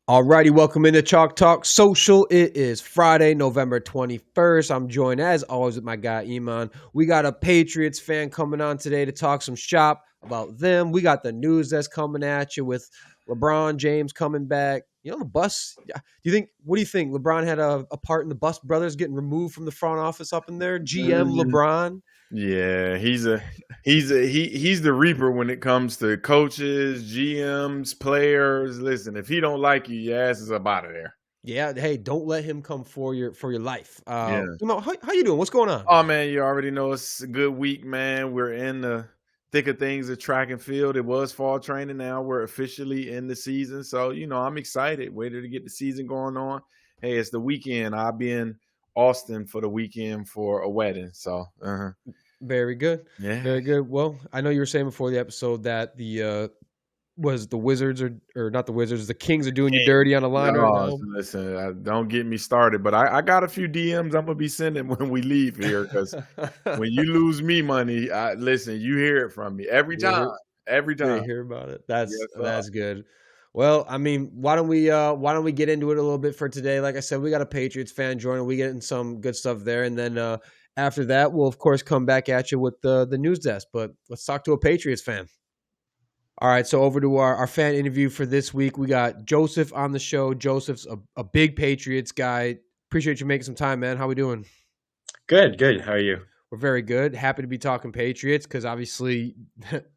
Alrighty, welcome into Chalk Talk Social. It is Friday, November 21st. I'm joined as always with my guy Iman. We got a Patriots fan coming on today to talk some shop about them. We got the news that's coming at you with LeBron James coming back. You know, the bus. What do you think? LeBron had a part in the Bus brothers getting removed from the front office up in there? GM Mm, LeBron. Yeah, he's the reaper when it comes to coaches, GMs, players. Listen, if he don't like you, your ass is up out of there. Yeah, hey, don't let him come for your life. Yeah. How you doing? What's going on? Oh man, you already know it's a good week, man. We're in the thick of things at track and field. It was fall training now. We're officially in the season. So, I'm excited. Waiting to get the season going on. Hey, it's the weekend. I'll be in Austin for the weekend for a wedding. So Very good. yeah. Very good. Well, I know you were saying before the episode that was the Wizards or not the Wizards, the Kings are doing you dirty on the line right No, now. listen, don't get me started, but I got a few DMs I'm gonna be sending when we leave here because when you lose me money, listen, you hear it from me every They time, hear every they time. hear about it. That's Yes, sir. that's good. Well, I mean, why don't we get into it a little bit for today? Like I said, we got a Patriots fan joining. We getting some good stuff there, and then after that, we'll of course come back at you with the news desk. But let's talk to a Patriots fan. All right, so over to our fan interview for this week. We got Joseph on the show. Joseph's a big Patriots guy. Appreciate you making some time, man. How we doing? Good, good. How are you? We're very good. Happy to be talking Patriots because obviously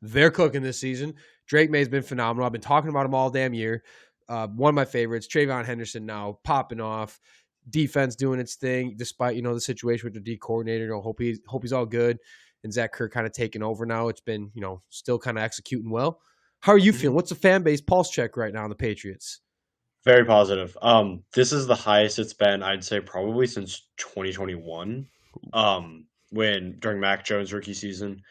they're cooking this season. Drake May's been phenomenal. I've been talking about him all damn year. One of my favorites, Trayvon Henderson now popping off. Defense doing its thing despite, the situation with the D coordinator. Hope he's all good. And Zach Kerr kind of taking over now. It's been, still kind of executing well. How are you Mhm. feeling? What's the fan base pulse check right now on the Patriots? Very positive. This is the highest it's been, I'd say, probably since 2021. When during Mac Jones' rookie season.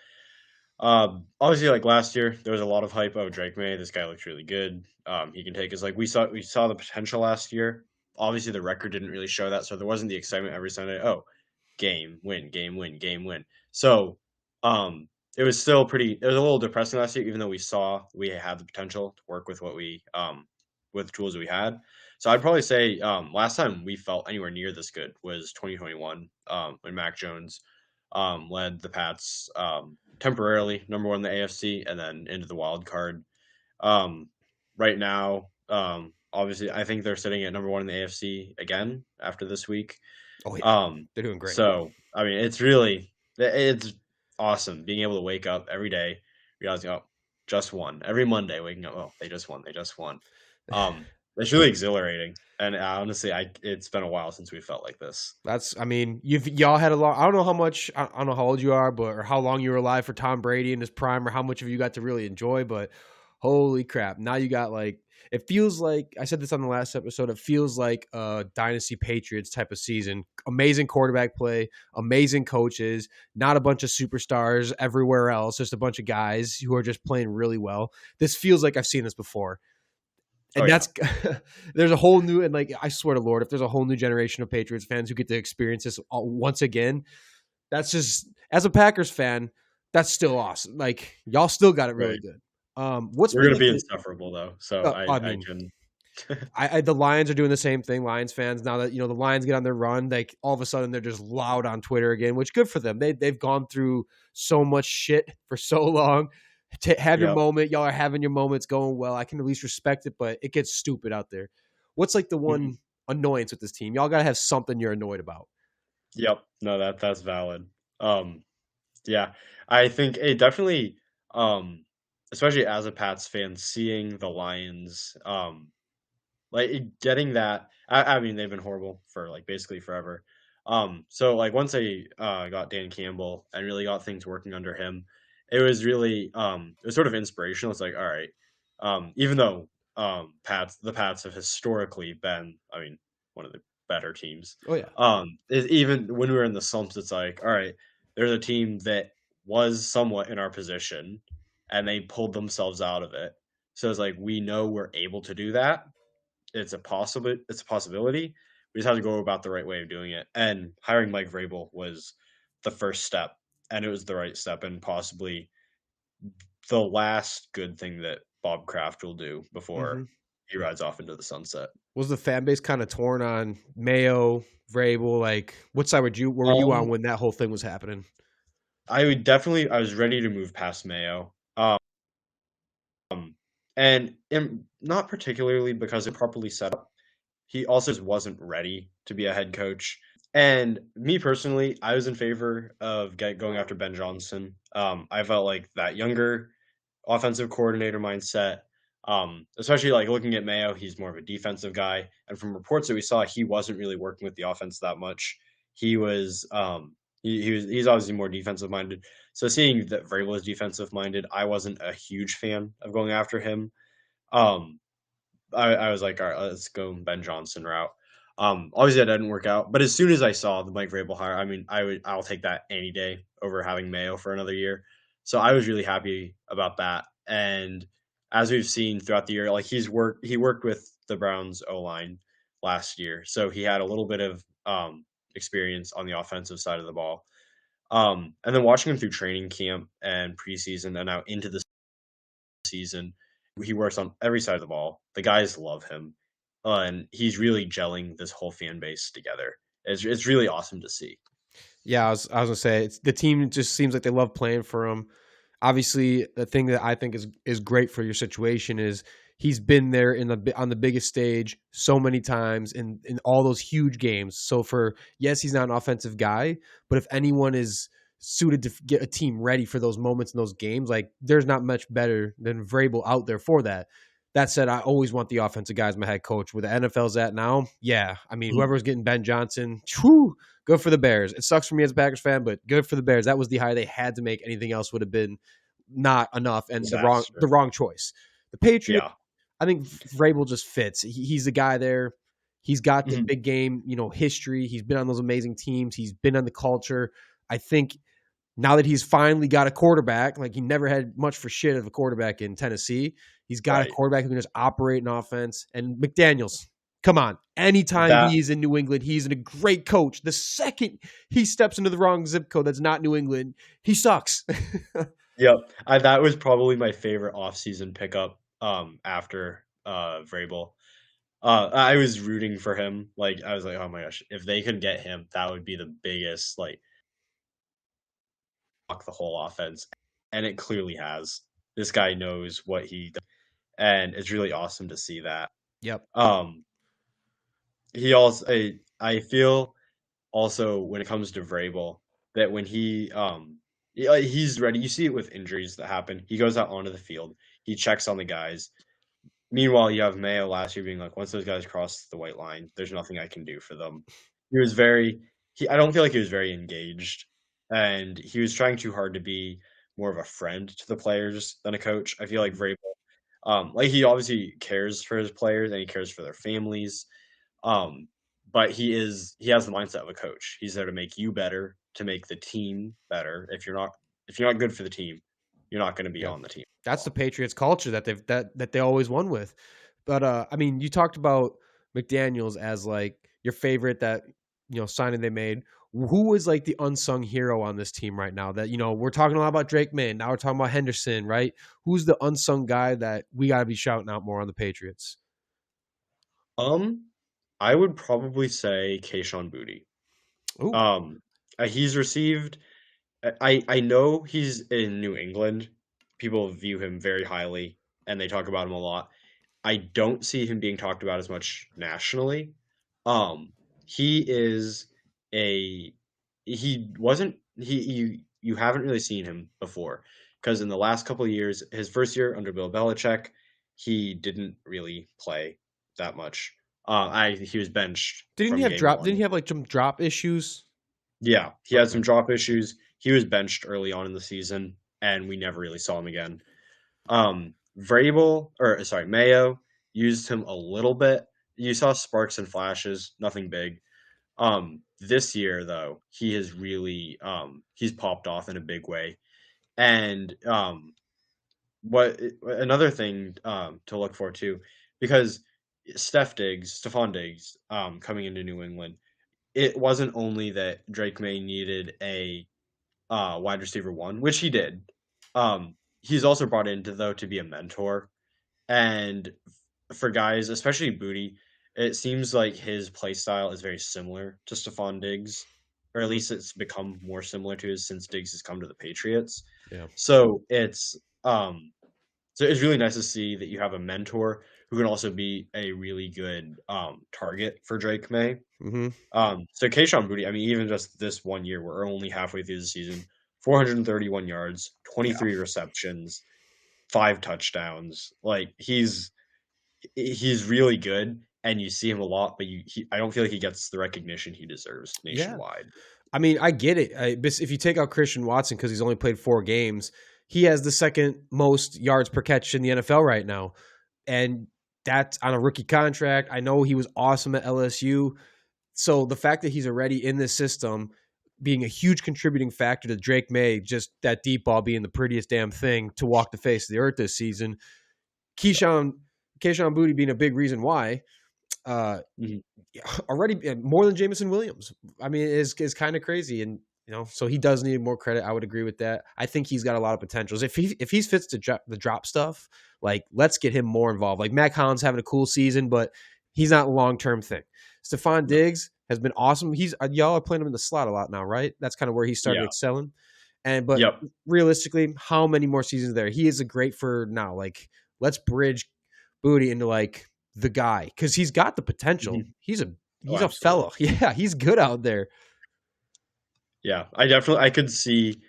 Obviously, like last year, there was a lot of hype. Oh, Drake May, this guy looks really good. He can take us. Like we saw the potential last year. Obviously, the record didn't really show that, so there wasn't the excitement every Sunday. Oh, game win, game win, game win. So, it was still pretty. It was a little depressing last year, even though we had the potential to work with what we with the tools we had. So I'd probably say last time we felt anywhere near this good was 2021 when Mac Jones led the Pats temporarily number one in the AFC and then into the wild card. Um, right now, obviously, I think they're sitting at number one in the AFC again after this week. Oh yeah, Um, they're doing great. so I mean, it's awesome being able to wake up every day realizing, oh, just won. Every Monday, waking up, oh, they just won. It's really exhilarating, and honestly, it's been a while since we felt like this. I mean, y'all had a long. I don't know how much. I don't know how old you are, but or how long you were alive for Tom Brady in his prime, or how much of you got to really enjoy. But holy crap! Now you got like it feels like I said this on the last episode. It feels like a dynasty Patriots type of season. Amazing quarterback play, amazing coaches, not a bunch of superstars everywhere else. Just a bunch of guys who are just playing really well. This feels like I've seen this before. Oh And yeah, that's there's a whole new and like I swear to Lord, if there's a whole new generation of Patriots fans who get to experience this once again, that's just as a Packers fan, that's still awesome. Like y'all still got it really right. good. What's We're been gonna like be insufferable though, so I I mean, can. the Lions are doing the same thing. Lions fans now that the Lions get on their run, like all of a sudden they're just loud on Twitter again, which good for them. They've gone through so much shit for so long. To have your Yep. moment, y'all are having your moments going well. I can at least respect it, but it gets stupid out there. What's like the Mhm. one annoyance with this team? Y'all gotta have something you're annoyed about. Yep. No, that's valid. Um, yeah, I think it definitely, especially as a Pats fan, seeing the Lions, getting that. I mean, they've been horrible for like basically forever. So like once they got Dan Campbell and really got things working under him, it was really it was sort of inspirational. It's like, all right, even though the Pats have historically been, I mean, one of the better teams. Oh yeah. Even when we were in the slumps, it's like, all right, there's a team that was somewhat in our position, and they pulled themselves out of it. So it's like we know we're able to do that. It's a possibility. We just have to go about the right way of doing it. And hiring Mike Vrabel was the first step, and it was the right step, and possibly the last good thing that Bob Kraft will do hmm before he rides off into the sunset. Was the fan base kind of torn on Mayo, Vrabel? Like, what side were you on Um, when that whole thing was happening? I was ready to move past Mayo. And not particularly because it properly set up. He also just wasn't ready to be a head coach. And me personally, I was in favor of going after Ben Johnson. I felt like that younger offensive coordinator mindset, especially like looking at Mayo, he's more of a defensive guy. And from reports that we saw, he wasn't really working with the offense that much. He was he's obviously more defensive minded. So seeing that Vrabel is defensive minded, I wasn't a huge fan of going after him. Um, I was like, all right, let's go Ben Johnson route. Obviously that didn't work out, but as soon as I saw the Mike Vrabel hire, I mean, I'll take that any day over having Mayo for another year. So I was really happy about that. And as we've seen throughout the year, like he worked with the Browns O line last year, so he had a little bit of experience on the offensive side of the ball. And then watching him through training camp and preseason and now into the season, he works on every side of the ball. The guys love him, and he's really gelling this whole fan base together. It's really awesome to see. Yeah, I was gonna say the team just seems like they love playing for him. Obviously, the thing that I think is great for your situation is he's been there on the biggest stage so many times in all those huge games. So yes, he's not an offensive guy, but if anyone is suited to get a team ready for those moments in those games, like there's not much better than Vrabel out there for that. That said, I always want the offensive guy as my head coach. Where the NFL's at now, yeah. I mean, Mhm. whoever's getting Ben Johnson, whew, good for the Bears. It sucks for me as a Packers fan, but good for the Bears. That was the hire they had to make. Anything else would have been not enough and the Disaster. wrong choice. The Patriots, Yeah. I think Vrabel just fits. He's the guy there. He's got the Mhm. big game, history. He's been on those amazing teams. He's been on the culture. I think now that he's finally got a quarterback, like he never had much for shit of a quarterback in Tennessee. He's got a Right. quarterback who can just operate an offense. And McDaniels, come on. Anytime That he is in New England, he's a great coach. The second he steps into the wrong zip code that's not New England, he sucks. Yep. That was probably my favorite offseason pickup after Vrabel. I was rooting for him. Like I was like, oh my gosh, if they could get him, that would be the biggest like fuck the whole offense. And it clearly has. This guy knows what he does, and it's really awesome to see that. Yep. Um he also I feel also when it comes to Vrabel that when he's ready, you see it with injuries that happen. He goes out onto the field, he checks on the guys. Meanwhile, you have Mayo last year being like, once those guys cross the white line, there's nothing I can do for them. He was very I don't feel like he was very engaged, and he was trying too hard to be more of a friend to the players than a coach. I feel like Vrabel, like he obviously cares for his players and he cares for their families, um, but he has the mindset of a coach. He's there to make you better, to make the team better. If you're not good for the team, you're not going to be Yeah. on the team. That's the Patriots culture that they always won with. But I mean, you talked about McDaniels as like your favorite that signing they made. Who was like the unsung hero on this team right now? That we're talking a lot about Drake May. Now we're talking about Henderson, right? Who's the unsung guy that we got to be shouting out more on the Patriots? Um, I would probably say Kayshon Boutte. Oh, Um, he's received. I know he's in New England. People view him very highly, and they talk about him a lot. I don't see him being talked about as much nationally. Um, he is a he wasn't he you haven't really seen him before because in the last couple of years, his first year under Bill Belichick, he didn't really play that much. He was benched didn't he from have game drop? Didn't one. he have like some drop issues? Yeah, he had Okay. some drop issues. He was benched early on in the season, and we never really saw him again. Mayo used him a little bit. You saw sparks and flashes, nothing big. This year though, he has really he's popped off in a big way. And another thing to look for too, because Stephon Diggs, coming into New England, it wasn't only that Drake May needed a wide receiver one, which he did. He's also brought in to be a mentor, and for guys, especially Booty, it seems like his play style is very similar to Stephon Diggs, or at Mhm. least it's become more similar to his since Diggs has come to the Patriots. Yeah. So it's really nice to see that you have a mentor who can also be a really good target for Drake May. Mhm. So Kayshon Boutte, I mean, even just this 1 year, we're only halfway through the season. 431 yards, Yeah. 23 receptions, 5 touchdowns. Like he's really good, and you see him a lot, but I don't feel like he gets the recognition he deserves Yeah. nationwide. I mean, I get it. If you take out Christian Watson because he's only played 4 games, he has the second most yards per catch in the NFL right now, and that's on a rookie contract. I know he was awesome at LSU, so the fact that he's already in this system, being a huge contributing factor to Drake May, just that deep ball being the prettiest damn thing to walk the face of the earth this season. Keyshawn Boutte being a big reason why. Uh, Mhm. Already more than Jameson Williams. I mean, is kind of crazy, and so he does need more credit. I would agree with that. I think he's got a lot of potentials. If he fits the drop stuff, like let's get him more involved. Like Matt Collins having a cool season, but he's not a long term thing. Stephon No. Diggs has been awesome. He's y'all are playing him in the slot a lot now, right? That's kind of where he started Yeah. excelling. But Yep. realistically, how many more seasons there? He is a great for now. Like let's bridge Booty into like the guy because he's got the potential. Mhm. Oh, He's a absolutely. fellow. Yeah, he's good out there. Yeah, I could see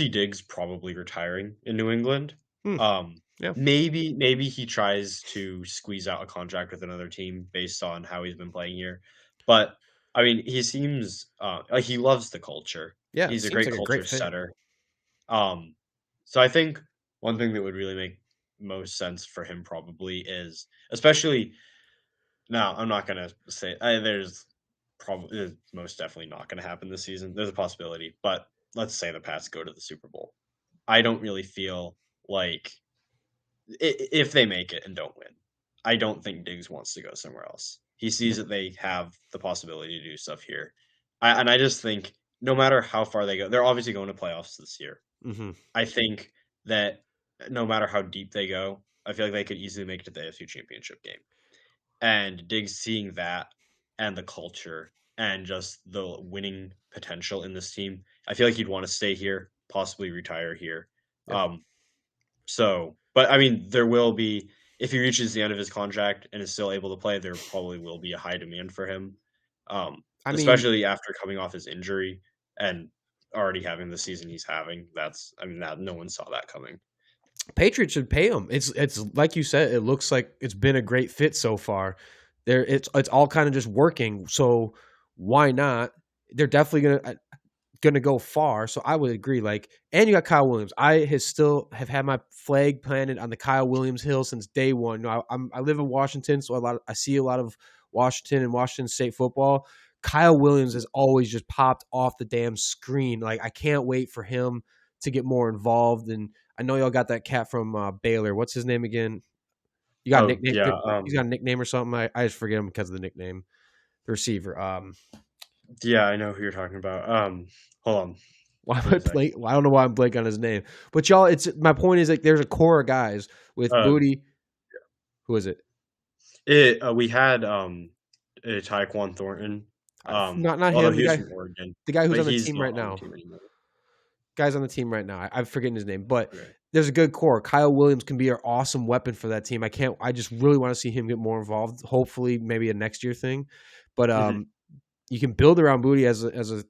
Diggs probably retiring in New England. Hmm, Um, yeah, maybe he tries to squeeze out a contract with another team based on how he's been playing here. But I mean, he seems like he loves the culture. yeah. It He's a seems great like a culture great fit. setter. Um, so I think one thing that would really make most sense for him probably is, especially now, I'm not gonna say there's most definitely not gonna happen this season. There's a possibility, but let's say the Pats go to the Super Bowl. I don't really feel like if they make it and don't win, I don't think Diggs wants to go somewhere else. He sees that they have the possibility to do stuff here, and I just think no matter how far they go, they're obviously going to playoffs this year. Mm-hmm. I think that no matter how deep they go, I feel like they could easily make it to the AFC Championship game. And Diggs seeing that and the culture and just the winning potential in this team, I feel like he'd want to stay here, possibly retire here. Yeah. Um, but I mean, there will be if he reaches the end of his contract and is still able to play, there probably will be a high demand for him, I mean, especially after coming off his injury and already having the season he's having. That no one saw that coming. Patriots should pay him. It's like you said. It looks like it's been a great fit so far. It's all kind of just working. So why not? They're definitely gonna go far. So I would agree. Like, and you got Kyle Williams. Still have had my flag planted on the Kyle Williams hill since day one. I live in Washington, so I see a lot of Washington and Washington State football. Kyle Williams has always just popped off the damn screen. Like I can't wait for him to get more involved. And I know y'all got that cat from Baylor. What's his name again? You got a Oh nickname? yeah, He's got a nickname or something. I just forget him because of the nickname. The receiver. yeah, I know who you're talking about. Hold on. Why am Give me I a sec. blank? I don't know why I'm blank on his name. But y'all, it's my point is like there's a core of guys with Uh, Booty. Who is it? we had Tyquan Thornton. Not Although him. he was from Oregon, The guy who's but on the he's team not right on the now. team anymore. Guy's on the team right now. I'm forgetting his name, but Okay. there's a good core. Kyle Williams can be an awesome weapon for that team. I just really want to see him get more involved. Hopefully, maybe a next year thing. But Mhm. you can build around Booty as a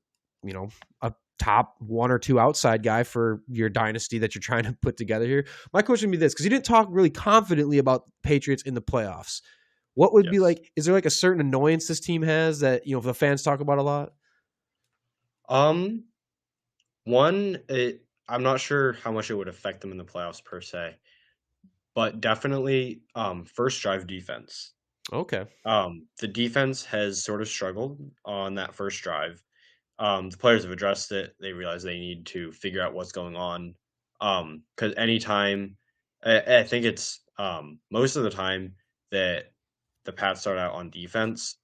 a top one or two outside guy for your dynasty that you're trying to put together here. My question would be this, because you didn't talk really confidently about Patriots in the playoffs. What would be Yes. like? Is there like a certain annoyance this team has that the fans talk about a lot? Um, I'm not sure how much it would affect them in the playoffs per se, but definitely first drive defense. Okay. The defense has sort of struggled on that first drive. The players have addressed it. They realize they need to figure out what's going on. Because anytime, I think it's most of the time that the Pats start out on defense,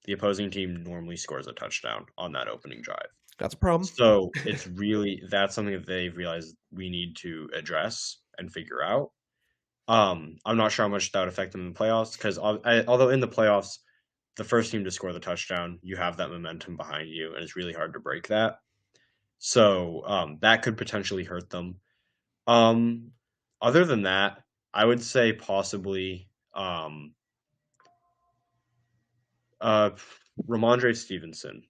the opposing team normally scores a touchdown on that opening drive. That's a problem. So that's something that they've realized we need to address and figure out. I'm not sure how much that would affect them in the playoffs because although in the playoffs, the first team to score the touchdown, you have that momentum behind you, and it's really hard to break that. So that could potentially hurt them. Um, Other than that, I would say possibly uh, Ramondre Stevenson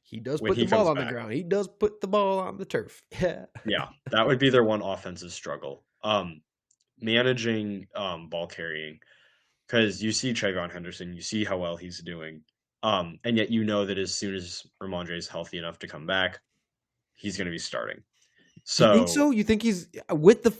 He does when put the he ball comes on the back. ground. He does put the ball on the turf. Yeah. Yeah, that would be their one offensive struggle. Managing ball carrying because you see Trayvon Henderson, you see how well he's doing, and yet you know that as soon as Ramondre is healthy enough to come back, he's going to be starting. You think So so? You think he's with the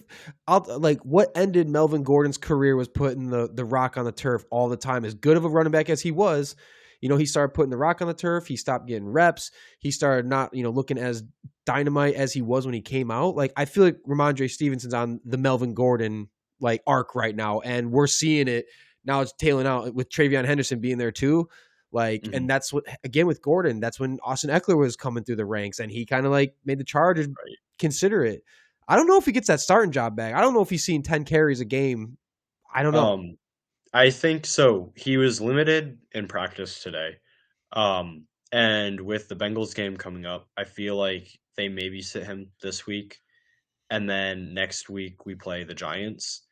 like what ended Melvin Gordon's career was putting the rock on the turf all the time. As good of a running back as he was, he started putting the rock on the turf. He stopped getting reps. He started not, looking as dynamite as he was when he came out. Like I feel like Ramondre Stevenson's on the Melvin Gordon like arc right now, and we're seeing it now. It's tailing out with Travion Henderson being there too. Like, mhm, and that's what again with Gordon. That's when Austin Eckler was coming through the ranks, and he kind of like made the Chargers right. consider it. I don't know if he gets that starting job back. I don't know if he's seen 10 carries a game. I don't know. Um, I think so. He was limited in practice today. And with the Bengals game coming up, I feel like they maybe sit him this week. And then next week we play the Giants.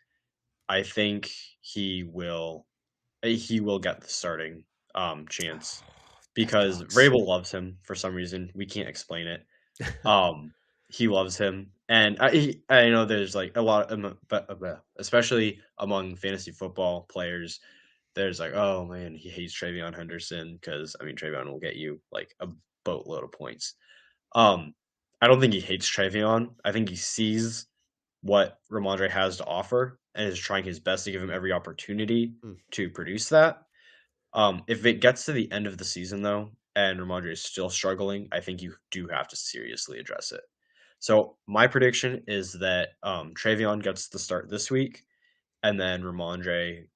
I think he will get the starting chance That because sucks. Vrabel loves him for some reason. We can't explain it. Um, he loves him, and I know there's like a lot, but especially among fantasy football players, there's like, oh man, he hates Travion Henderson because I mean Travion will get you like a boatload of points. Um, I don't think he hates Travion. I think he sees what Ramondre has to offer and is trying his best to give him every opportunity Mm. to produce that. If it gets to the end of the season though, and Ramondre is still struggling, I think you do have to seriously address it. So my prediction is that Travion gets the start this week, and then Ramondre,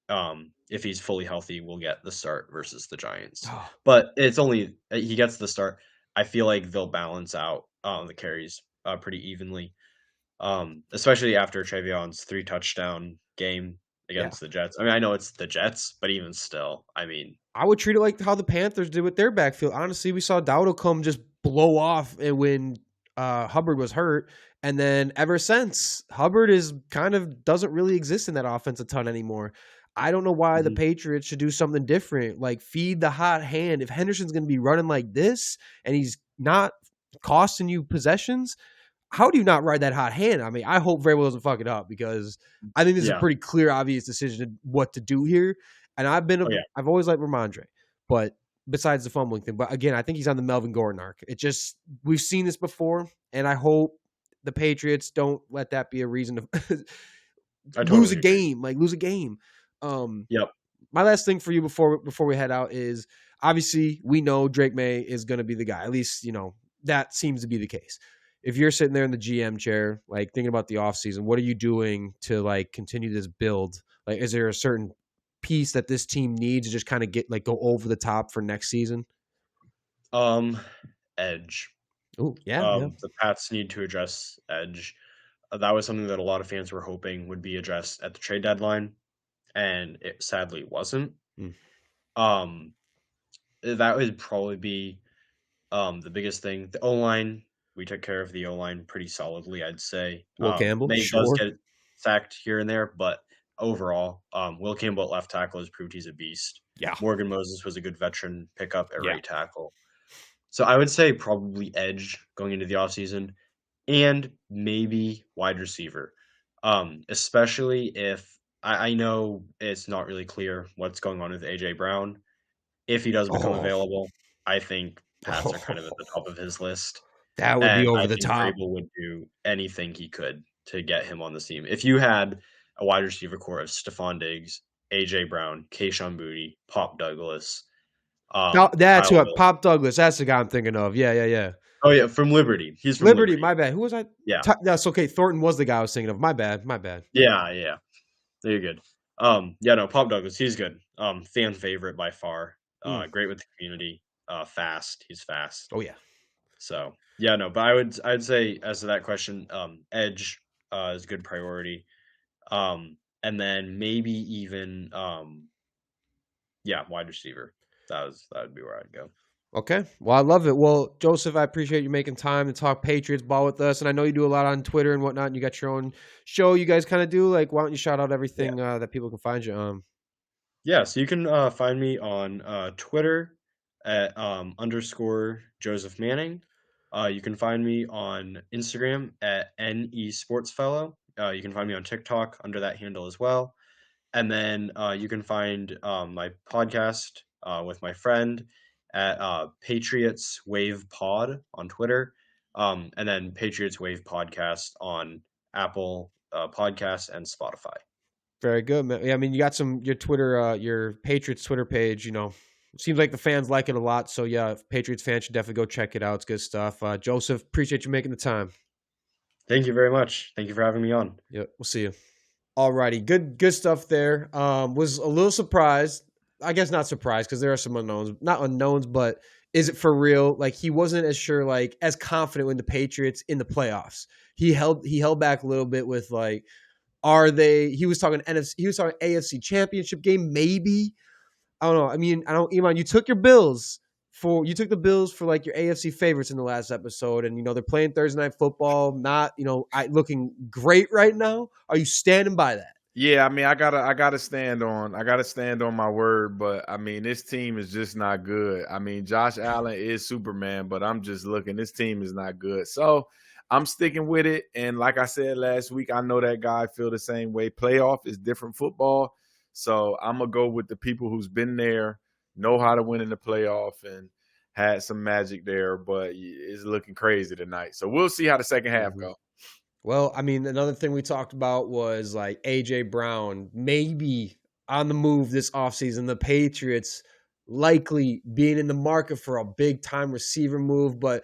if he's fully healthy, will get the start versus the Giants. Oh, But it's only he gets the start. I feel like they'll balance out the carries pretty evenly, especially after Travion's 3 touchdown game yeah. against the Jets. I mean, I know it's the Jets, but even still, I mean, I would treat it like how the Panthers did with their backfield. Honestly, we saw Dowdle come just blow off and when Hubbard was hurt. And then ever since, Hubbard is kind of doesn't really exist in that offense a ton anymore. I don't know why the mhm, Patriots should do something different. Like feed the hot hand. If Henderson's going to be running like this and he's not costing you possessions, how do you not ride that hot hand? I mean, I hope Vrabel doesn't fuck it up because I think this is a yeah, pretty clear, obvious decision what to do here. And oh yeah, I've always liked Ramondre, but besides the fumbling thing, but again, I think he's on the Melvin Gordon arc. It just we've seen this before, and I hope the Patriots don't let that be a reason to I lose a totally agree. game, like lose a game. Um, Yep. my last thing for you before we head out is obviously we know Drake May is going to be the guy. At least that seems to be the case. If you're sitting there in the GM chair, like thinking about the offseason, what are you doing to like continue this build? Like, is there a certain piece that this team needs to just kind of get like go over the top for next season? Um, Edge. Oh, yeah, yeah. The Pats need to address edge. That was something that a lot of fans were hoping would be addressed at the trade deadline, and it sadly wasn't. Mm. Um, that would probably be the biggest thing. The O line, we took care of the O line pretty solidly, I'd say. Will Campbell, May does sure. get sacked here and there, but overall, Will Campbell at left tackle has proved he's a beast. Yeah, Morgan Moses was a good veteran pickup at yeah. right tackle. So I would say probably edge going into the offseason and maybe wide receiver. Especially if I know it's not really clear what's going on with AJ Brown. If he does become Oh, available, I think Pats are kind of at the oh, top of his list. that would be And over I the think top. Vrabel would do anything he could to get him on the team. If you had a wide receiver core of Stephon Diggs, AJ Brown, Kayshon Boutte, Pop Douglas, That's Kyle what Williams. Pop Douglas. That's the guy I'm thinking of. Yeah, yeah, yeah. Oh yeah, from Liberty. He's from Liberty, Liberty. my bad. Who was I? Yeah. That's okay. Thornton was the guy I was thinking of. My bad. My bad. Yeah, yeah. You're good. Yeah, no, Pop Douglas, he's good. Fan favorite by far. Mm. Great with the community. Fast. He's fast. Oh yeah. So yeah, no, but I'd say as to that question, edge is a good priority. and then maybe even wide receiver. That would be where I'd go. Okay. Well, I love it. Well, Joseph, I appreciate you making time to talk Patriots ball with us. And I know you do a lot on Twitter and whatnot. And you got your own show you guys kind of do. Like, why don't you shout out everything that people can find you? Yeah, so you can find me on Twitter at _ Joseph Manning. You can find me on Instagram at NESportsFellow. You can find me on TikTok under that handle as well. And then you can find my podcast with my friend at Patriots Wave Pod on Twitter. And then Patriots Wave Podcast on Apple Podcasts and Spotify. Very good, man. Yeah, I mean, you got your Twitter, your Patriots Twitter page, seems like the fans like it a lot. So yeah, Patriots fans should definitely go check it out. It's good stuff. Joseph, appreciate you making the time. Thank you very much. Thank you for having me on. Yep, we'll see you. Alrighty, good stuff there. Was a little surprised. I guess not surprised because there are some not unknowns, but is it for real? Like he wasn't as sure, like as confident with the Patriots in the playoffs. He held back a little bit with like, are they? He was talking NFC. He was talking AFC Championship game, maybe. I don't know. I mean, Iman, you took the Bills for like your AFC favorites in the last episode, and they're playing Thursday Night Football. Not looking great right now. Are you standing by that? Yeah, I mean, I gotta stand on my word, but I mean, this team is just not good. I mean, Josh Allen is Superman, but I'm just looking. This team is not good, so I'm sticking with it. And like I said last week, I know that guy feel the same way. Playoff is different football, so I'm gonna go with the people who's been there, know how to win in the playoff, and had some magic there. But it's looking crazy tonight, so we'll see how the second half go. Well, I mean, another thing we talked about was like A.J. Brown maybe on the move this offseason. The Patriots likely being in the market for a big-time receiver move. But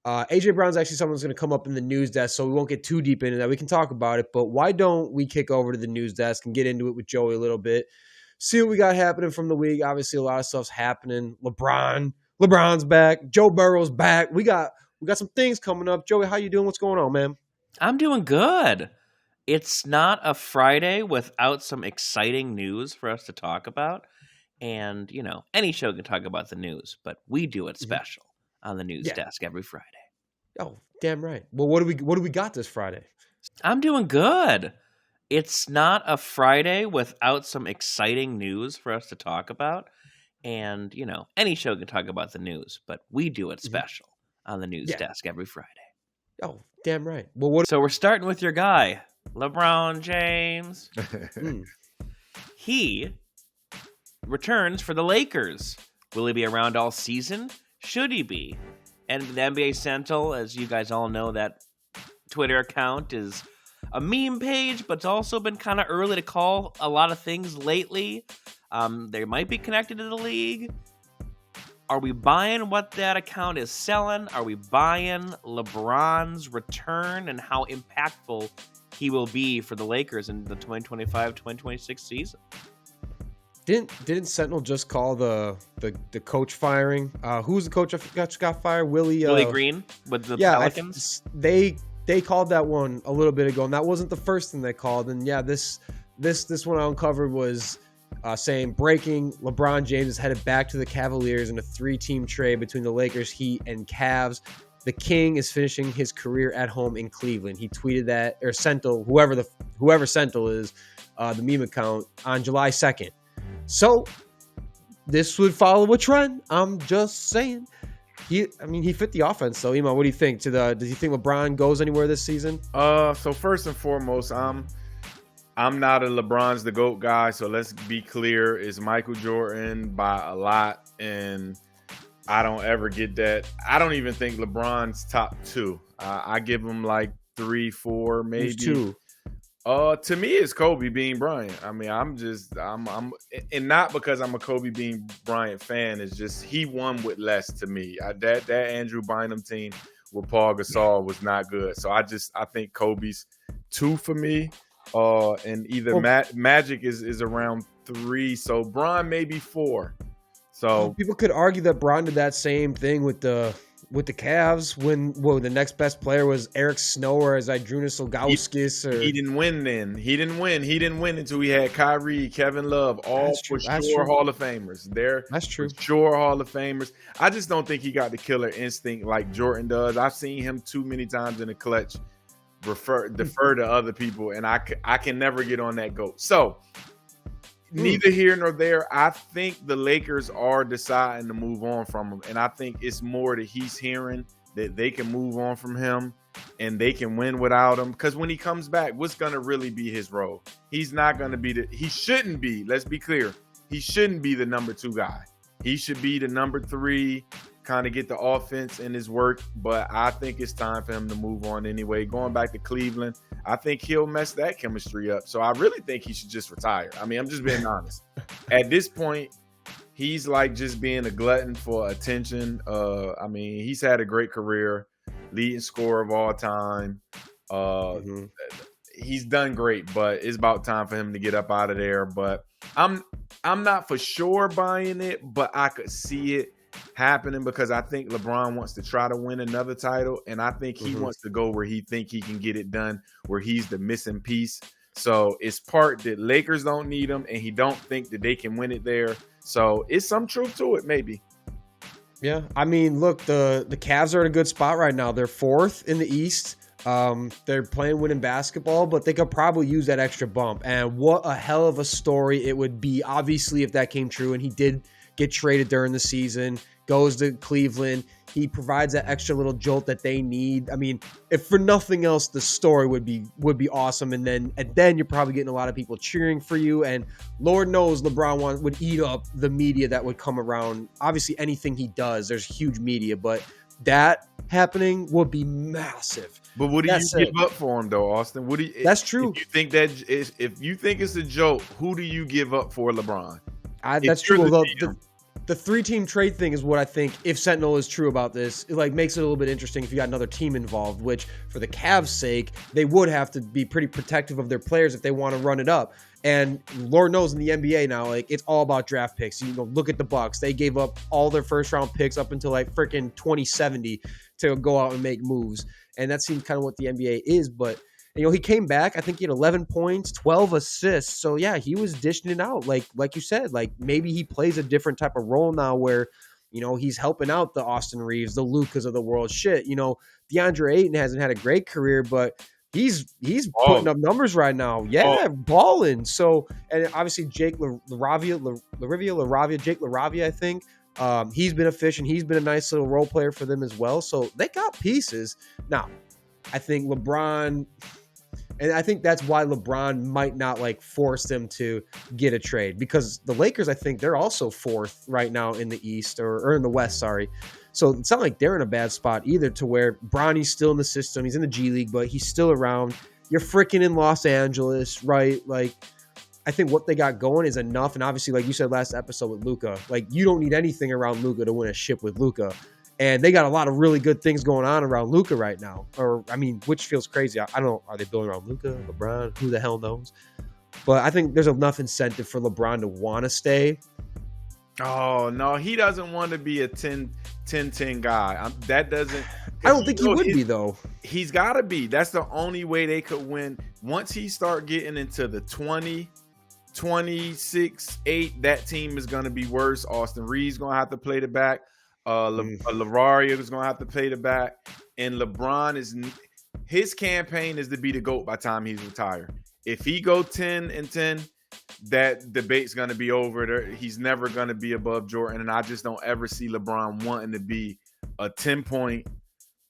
A.J. Brown's actually someone who's going to come up in the news desk, so we won't get too deep into that. We can talk about it. But why don't we kick over to the news desk and get into it with Joey a little bit, see what we got happening from the week. Obviously, a lot of stuff's happening. LeBron's back. Joe Burrow's back. We got some things coming up. Joey, how you doing? What's going on, man? I'm doing good. It's not a Friday without some exciting news for us to talk about. And, any show can talk about the news, but we do it special on the news desk every Friday. Oh, damn right. Well, what do we got this Friday? I'm doing good. It's not a Friday without some exciting news for us to talk about. And, any show can talk about the news, but we do it special on the news desk every Friday. Oh, damn right. Well, So we're starting with your guy, LeBron James. He returns for the Lakers. Will he be around all season? Should he be? And the NBA Central, as you guys all know, that Twitter account is a meme page, but it's also been kind of early to call a lot of things lately. They might be connected to the league. Are we buying what that account is selling? Are we buying LeBron's return and how impactful he will be for the Lakers in the 2025-2026 season? Didn't Sentinel just call the coach firing? Who's the coach that got fired? Willie Green with the Pelicans? They called that one a little bit ago, and that wasn't the first thing they called. And this one I uncovered was saying breaking, LeBron James is headed back to the Cavaliers in a 3-team trade between the Lakers, Heat, and Cavs. The King is finishing his career at home in Cleveland. He tweeted that, or Sentinel, whoever Sentinel is, the meme account, on July 2nd. So this would follow a trend. I'm just saying. He fit the offense. So, Iman, what do you think? Does he think LeBron goes anywhere this season? So first and foremost, I'm not a LeBron's the GOAT guy, so let's be clear. It's Michael Jordan by a lot, and I don't ever get that. I don't even think LeBron's top 2. I give him like 3, 4, maybe. Who's 2? To me, it's Kobe Bean Bryant. I mean, I'm and not because I'm a Kobe Bean Bryant fan. It's just he won with less to me. That Andrew Bynum team with Paul Gasol was not good. So I think Kobe's 2 for me. And either Magic is around 3, so Bron maybe 4. So people could argue that Bron did that same thing with the with the Cavs when the next best player was Eric Snow or Zydrunas Ilgauskas. He didn't win then. He didn't win until we had Kyrie, Kevin Love, all for sure Hall of Famers. That's true. For sure Hall of Famers. I just don't think he got the killer instinct like Jordan does. I've seen him too many times in the clutch defer to other people, and I can never get on that goat. So neither here nor there. I think the Lakers are deciding to move on from him, and I think it's more that he's hearing that they can move on from him and they can win without him. Because when he comes back, what's going to really be his role? He's not going to be he shouldn't be, let's be clear, he shouldn't be the number 2 guy. He should be the number 3, kind of get the offense in his work, but I think it's time for him to move on anyway. Going back to Cleveland, I think he'll mess that chemistry up. So I really think he should just retire. I mean, I'm just being honest. At this point, he's like just being a glutton for attention. I mean, he's had a great career, leading scorer of all time. He's done great, but it's about time for him to get up out of there. But I'm not for sure buying it, but I could see it happening because I think LeBron wants to try to win another title, and I think he wants to go where he think he can get it done, where he's the missing piece. So it's part that Lakers don't need him, and he don't think that they can win it there. So it's some truth to it, maybe. Yeah, I mean, look, the Cavs are in a good spot right now. They're 4th in the East. They're playing winning basketball, but they could probably use that extra bump. And what a hell of a story it would be, obviously, if that came true. And he did get traded during the season, goes to Cleveland. He provides that extra little jolt that they need. I mean, if for nothing else, the story would be awesome. And then you're probably getting a lot of people cheering for you. And Lord knows LeBron would eat up the media that would come around. Obviously, anything he does, there's huge media, but that happening would be massive. But what do you give up for him, though, Austin? What do you? That's true. If you think it's a joke, who do you give up for LeBron? That's true. The 3-team trade thing is what I think, if Sentinel is true about this, it like makes it a little bit interesting if you got another team involved, which for the Cavs' sake, they would have to be pretty protective of their players if they want to run it up. And Lord knows in the NBA now, like it's all about draft picks. You know, look at the Bucks. They gave up all their first round picks up until like freaking 2070 to go out and make moves. And that seems kind of what the NBA is, but you know, he came back. I think he had 11 points, 12 assists. So, yeah, he was dishing it out. Like you said, like maybe he plays a different type of role now where, you know, he's helping out the Austin Reeves, the Lucas of the world. Shit, you know, DeAndre Ayton hasn't had a great career, but he's putting up numbers right now. Yeah, balling. So, and obviously Jake LaRavia, I think. He's been efficient. He's been a nice little role player for them as well. So they got pieces. Now, I think LeBron... And I think that's why LeBron might not like force them to get a trade, because the Lakers, I think they're also 4th right now in the East or in the West. Sorry. So it's not like they're in a bad spot either, to where Bronny's still in the system. He's in the G League, but he's still around. You're freaking in Los Angeles, right? Like, I think what they got going is enough. And obviously, like you said last episode with Luka, like you don't need anything around Luka to win a ship with Luka. And they got a lot of really good things going on around Luka right now. Or, I mean, which feels crazy. I don't know. Are they building around Luka, LeBron? Who the hell knows? But I think there's enough incentive for LeBron to want to stay. Oh, no. He doesn't want to be a 10-10 guy. That doesn't... I don't think he would be, though. He's got to be. That's the only way they could win. Once he start getting into the 20, 26, 8, that team is going to be worse. Austin Reeves going to have to play the back. LaRavia is going to have to play the back, and LeBron his campaign is to be the GOAT by the time he's retired. If he go 10-10, that debate's going to be over there. He's never going to be above Jordan, and I just don't ever see LeBron wanting to be a 10-point,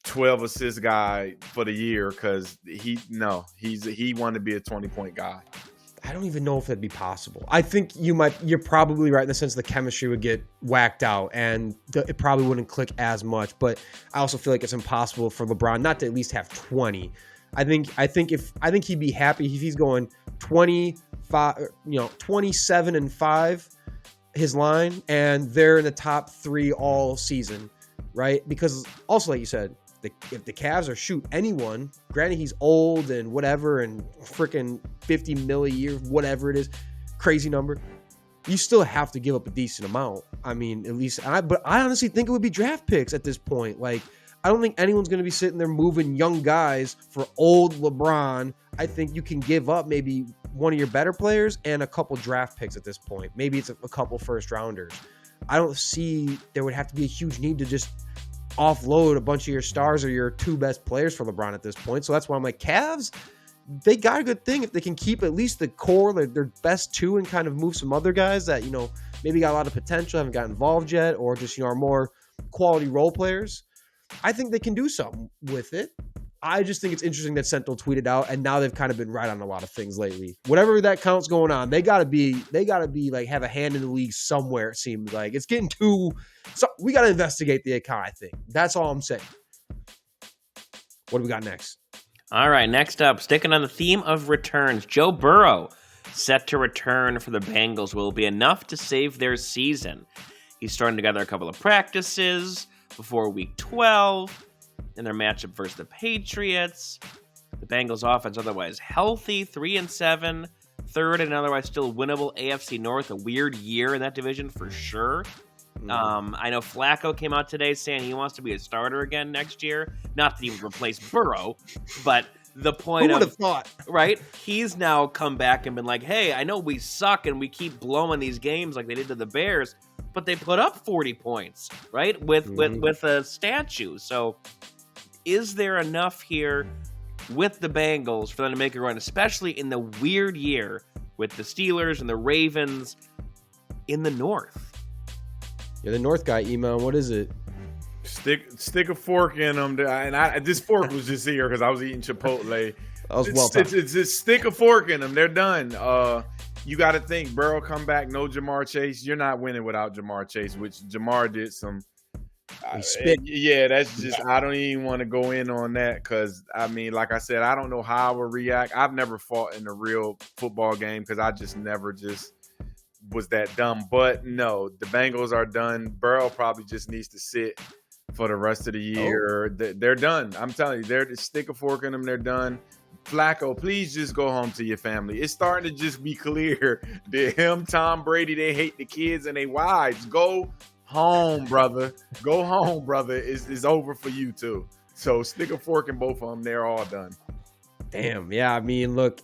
12 assist guy for the year, because he wanted to be a 20-point guy. I don't even know if that'd be possible. I think you're probably right in the sense the chemistry would get whacked out and it probably wouldn't click as much, but I also feel like it's impossible for LeBron not to at least have 20. I think he'd be happy if he's going 25, 27-5 his line, and they're in the top 3 all season, right? Because also, like you said, if the Cavs are shoot anyone, granted he's old and whatever and freaking $50 million a year, whatever it is, crazy number. you still have to give up a decent amount. I mean, at least but I honestly think it would be draft picks at this point. Like, I don't think anyone's going to be sitting there moving young guys for old LeBron. I think you can give up maybe one of your better players and a couple draft picks at this point. Maybe it's a couple first rounders. I don't see there would have to be a huge need to just offload a bunch of your stars or your two best players for LeBron at this point. So that's why I'm like, Cavs, they got a good thing if they can keep at least the core, their best two, and kind of move some other guys that, maybe got a lot of potential, haven't got involved yet, or just, are more quality role players. I think they can do something with it. I just think it's interesting that Sentinel tweeted out, and now they've kind of been right on a lot of things lately. Whatever that counts going on, they gotta be like have a hand in the league somewhere. It seems like it's getting too. So we gotta investigate the account. I think that's all I'm saying. What do we got next? All right, next up, sticking on the theme of returns, Joe Burrow set to return for the Bengals. Will it be enough to save their season? He's starting together a couple of practices before week 12 in their matchup versus the Patriots. The Bengals offense otherwise healthy, 3-7, third and otherwise still winnable AFC North. A weird year in that division for sure. I know Flacco came out today saying he wants to be a starter again next year. Not that he would replace Burrow, but the point Who would of have thought? right, he's now come back and been like, hey, I know we suck and we keep blowing these games like they did to the Bears, but they put up 40 points, right, with a statue. So is there enough here with the Bengals for them to make a run, especially in the weird year with the Steelers and the Ravens in the North? You're the North guy, Iman. What is it? Stick a fork in them, and this fork was just here because I was eating Chipotle. It's just stick a fork in them. They're done. You got to think Burrow come back, no Jamar Chase. You're not winning without Jamar Chase, which Jamar did some. Yeah, that's just, I don't even want to go in on that because, I mean, like I said, I don't know how I would react. I've never fought in a real football game because I just never was that dumb. But no, the Bengals are done. Burrow probably just needs to sit for the rest of the year. They're done. I'm telling you, they're stick a fork in them. They're done. Flacco, please just go home to your family. It's starting to just be clear that him, Tom Brady, they hate the kids and their wives. Go home, brother. Go home, brother. It's over for you too. So stick a fork in both of them. They're all done. Damn, yeah. I mean, look,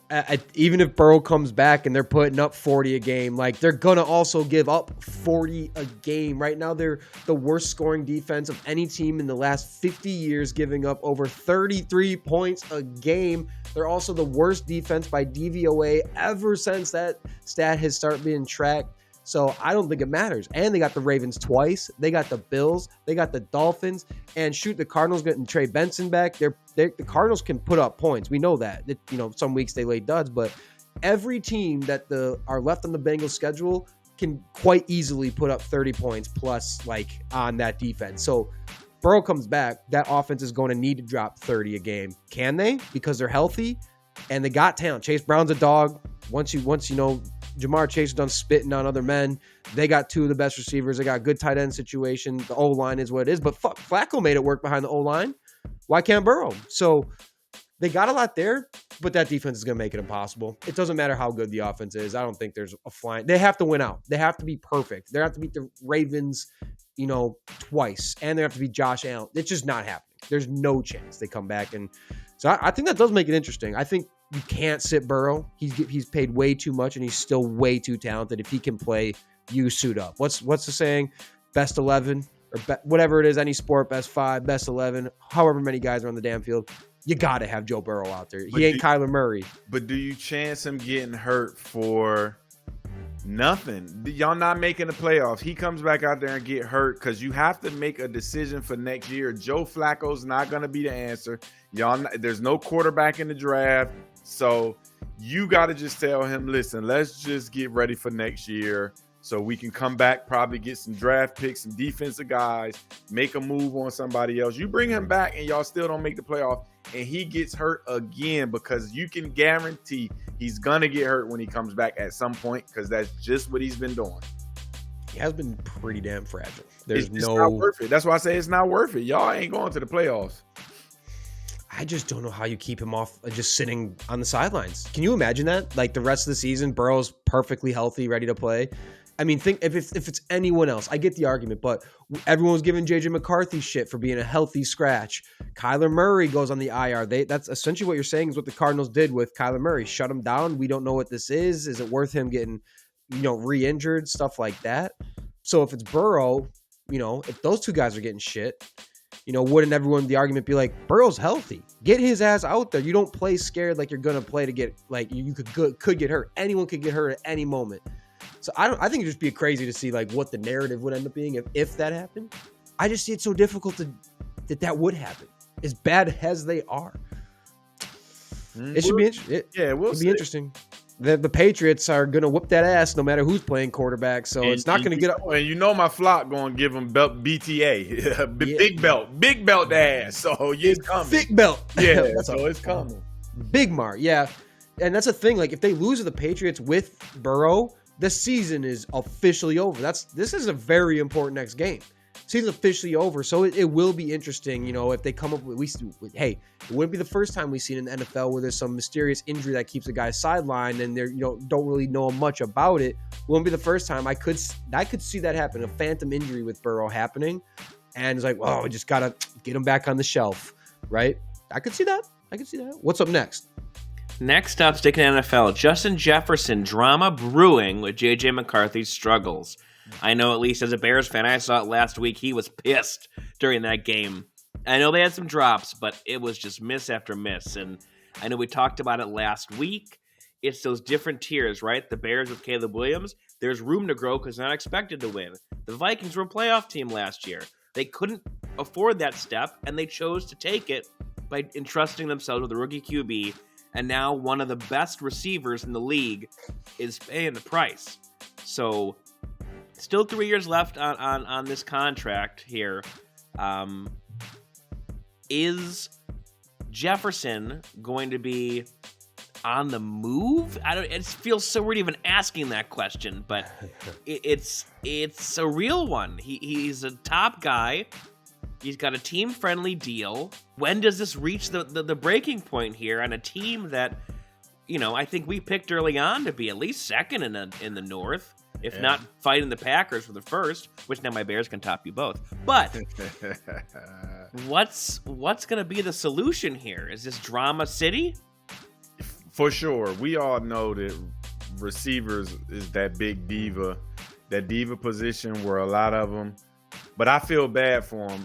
even if Burrow comes back and they're putting up 40 a game, like they're going to also give up 40 a game. Right now, they're the worst scoring defense of any team in the last 50 years, giving up over 33 points a game. They're also the worst defense by DVOA ever since that stat has started being tracked. So I don't think it matters. And they got the Ravens twice. They got the Bills. They got the Dolphins. And shoot, the Cardinals getting Trey Benson back. The Cardinals can put up points. We know that. Some weeks they lay duds, but every team that are left on the Bengals schedule can quite easily put up 30 points plus, like, on that defense. So Burrow comes back, that offense is going to need to drop 30 a game. Can they? Because they're healthy and they got talent. Chase Brown's a dog. Once Jamar Chase is done spitting on other men, they got two of the best receivers. They got a good tight end situation. The O-line is what it is. But Flacco made it work behind the O-line. Why can't Burrow? So they got a lot there, but that defense is going to make it impossible. It doesn't matter how good the offense is. I don't think there's a flying. They have to win out. They have to be perfect. They have to beat the Ravens, twice. And they have to beat Josh Allen. It's just not happening. There's no chance they come back. And so I think that does make it interesting. I think you can't sit Burrow. He's paid way too much, and he's still way too talented. If he can play, you suit up. What's the saying? Best 11 or whatever it is, any sport, best 5, best 11, however many guys are on the damn field. You got to have Joe Burrow out there. He ain't Kyler Murray. But do you chance him getting hurt for nothing? Y'all not making the playoffs. He comes back out there and get hurt because you have to make a decision for next year. Joe Flacco's not going to be the answer. There's no quarterback in the draft. So you got to just tell him, listen, let's just get ready for next year so we can come back, probably get some draft picks, some defensive guys, make a move on somebody else. You bring him back and y'all still don't make the playoff and he gets hurt again because you can guarantee he's going to get hurt when he comes back at some point because that's just what he's been doing. He has been pretty damn fragile. It's not worth it. That's why I say it's not worth it. Y'all ain't going to the playoffs. I just don't know how you keep him off just sitting on the sidelines. Can you imagine that? Like the rest of the season, Burrow's perfectly healthy, ready to play. I mean, think if it's anyone else, I get the argument, but everyone was giving JJ McCarthy shit for being a healthy scratch. Kyler Murray goes on the IR. That's essentially what you're saying is what the Cardinals did with Kyler Murray. Shut him down. We don't know what this is. Is it worth him getting, re-injured, stuff like that? So if it's Burrow, if those two guys are getting shit, wouldn't everyone, the argument be like, Burrow's healthy. Get his ass out there. You don't play scared like you're going to play to get, like, you could get hurt. Anyone could get hurt at any moment. So I think it'd just be crazy to see like what the narrative would end up being if that happened. I just see it so difficult that would happen, as bad as they are. It should be interesting. It'll be interesting. The Patriots are going to whoop that ass no matter who's playing quarterback. So it's not going to get up. And my flock going to give them belt BTA, big belt ass. So it's coming. Big belt. Yeah, so it's coming. Big Mar, yeah. And that's the thing. Like if they lose to the Patriots with Burrow, the season is officially over. This is a very important next game. Season's officially over, so it will be interesting. If they come up with, hey, it wouldn't be the first time we've seen in the NFL where there's some mysterious injury that keeps a guy sidelined and they don't really know much about it. It wouldn't be the first time. I could see that happen, a phantom injury with Burrow happening, and it's like, we just gotta get him back on the shelf, right? I could see that. What's up next? Next up, sticking in NFL, Justin Jefferson drama brewing with J.J. McCarthy's struggles. I know, at least as a Bears fan, I saw it last week. He was pissed during that game. I know they had some drops, but it was just miss after miss. And I know we talked about it last week. It's those different tiers, right? The Bears with Caleb Williams, there's room to grow because they're not expected to win. The Vikings were a playoff team last year. They couldn't afford that step, and they chose to take it by entrusting themselves with a rookie QB. And now one of the best receivers in the league is paying the price. So still 3 years left on this contract here. Is Jefferson going to be on the move? It feels so weird even asking that question, but it's a real one. He's a top guy. He's got a team-friendly deal. When does this reach the breaking point here on a team that, I think we picked early on to be at least second in the North, if not fighting the Packers for the first, which now my Bears can top you both. But what's going to be the solution here? Is this drama city? For sure. We all know that receivers is that big diva position where a lot of them. But I feel bad for him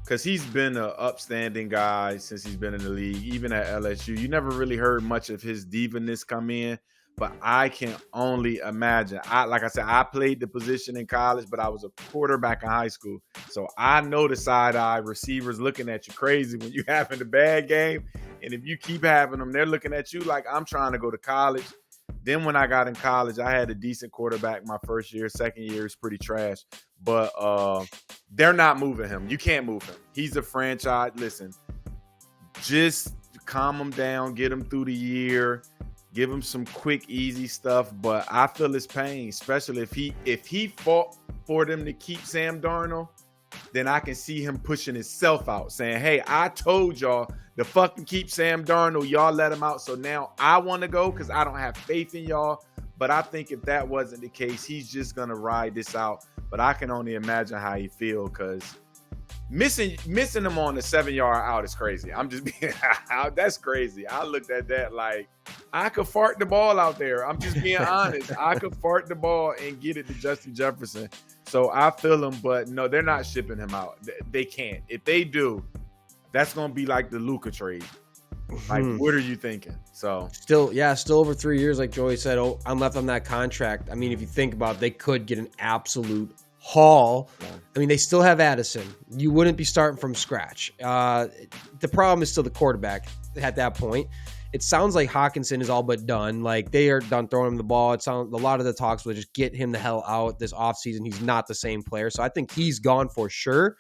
because he's been an upstanding guy since he's been in the league, even at LSU. You never really heard much of his divaness come in, but I can only imagine. Like I said, I played the position in college, but I was a quarterback in high school. So I know the side-eye receivers looking at you crazy when you're having a bad game. And if you keep having them, they're looking at you like I'm trying to go to college. Then when I got in college, I had a decent quarterback my first year. Second year is pretty trash. But they're not moving him. You can't move him. He's a franchise. Listen, just calm him down, get him through the year, give him some quick, easy stuff. But I feel his pain, especially if he fought for them to keep Sam Darnold, then I can see him pushing himself out, saying, hey, I told y'all to fucking keep Sam Darnold. Y'all let him out. So now I want to go because I don't have faith in y'all. But I think if that wasn't the case, he's just going to ride this out. But I can only imagine how he feel because missing him on the 7-yard out is crazy. I'm just being that's crazy. I looked at that like I could fart the ball out there. I'm just being honest. I could fart the ball and get it to Justin Jefferson. So I feel him, but no, they're not shipping him out. They can't. If they do, that's going to be like the Luka trade. Like, what are you thinking? So still over 3 years, like Joey said. Oh, I'm left on that contract. I mean, if you think about it, they could get an absolute haul. I mean, they still have Addison. You wouldn't be starting from scratch. The problem is still the quarterback at that point. It sounds like Hawkinson is all but done. Like, they are done throwing him the ball. It sounds a lot of the talks will just get him the hell out this offseason. He's not the same player. So I think he's gone for sure.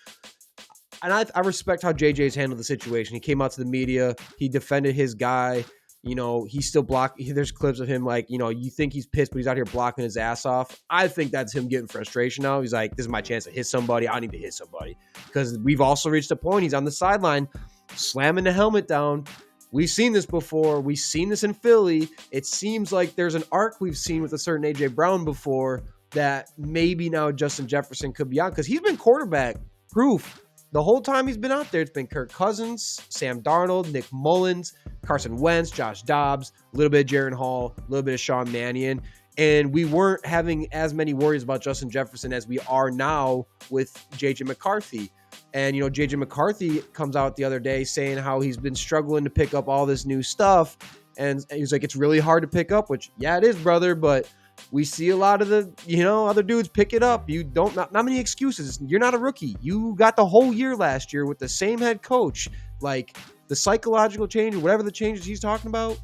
And I respect how JJ's handled the situation. He came out to the media. He defended his guy. He's still there's clips of him like, you think he's pissed, but he's out here blocking his ass off. I think that's him getting frustration now. He's like, this is my chance to hit somebody. I need to hit somebody. Because we've also reached a point. He's on the sideline slamming the helmet down. We've seen this before. We've seen this in Philly. It seems like there's an arc we've seen with a certain A.J. Brown before. that maybe now Justin Jefferson could be on, because he's been quarterback proof the whole time he's been out there. It's been Kirk Cousins, Sam Darnold, Nick Mullins, Carson Wentz, Josh Dobbs, a little bit of Jaron Hall, a little bit of Sean Mannion. And we weren't having as many worries about Justin Jefferson as we are now with J.J. McCarthy. And, J.J. McCarthy comes out the other day saying how he's been struggling to pick up all this new stuff. And he's like, it's really hard to pick up, which, yeah, it is, brother. But we see a lot of the, other dudes pick it up. You don't, not many excuses. You're not a rookie. You got the whole year last year with the same head coach. Like, the psychological change or whatever the changes he's talking about,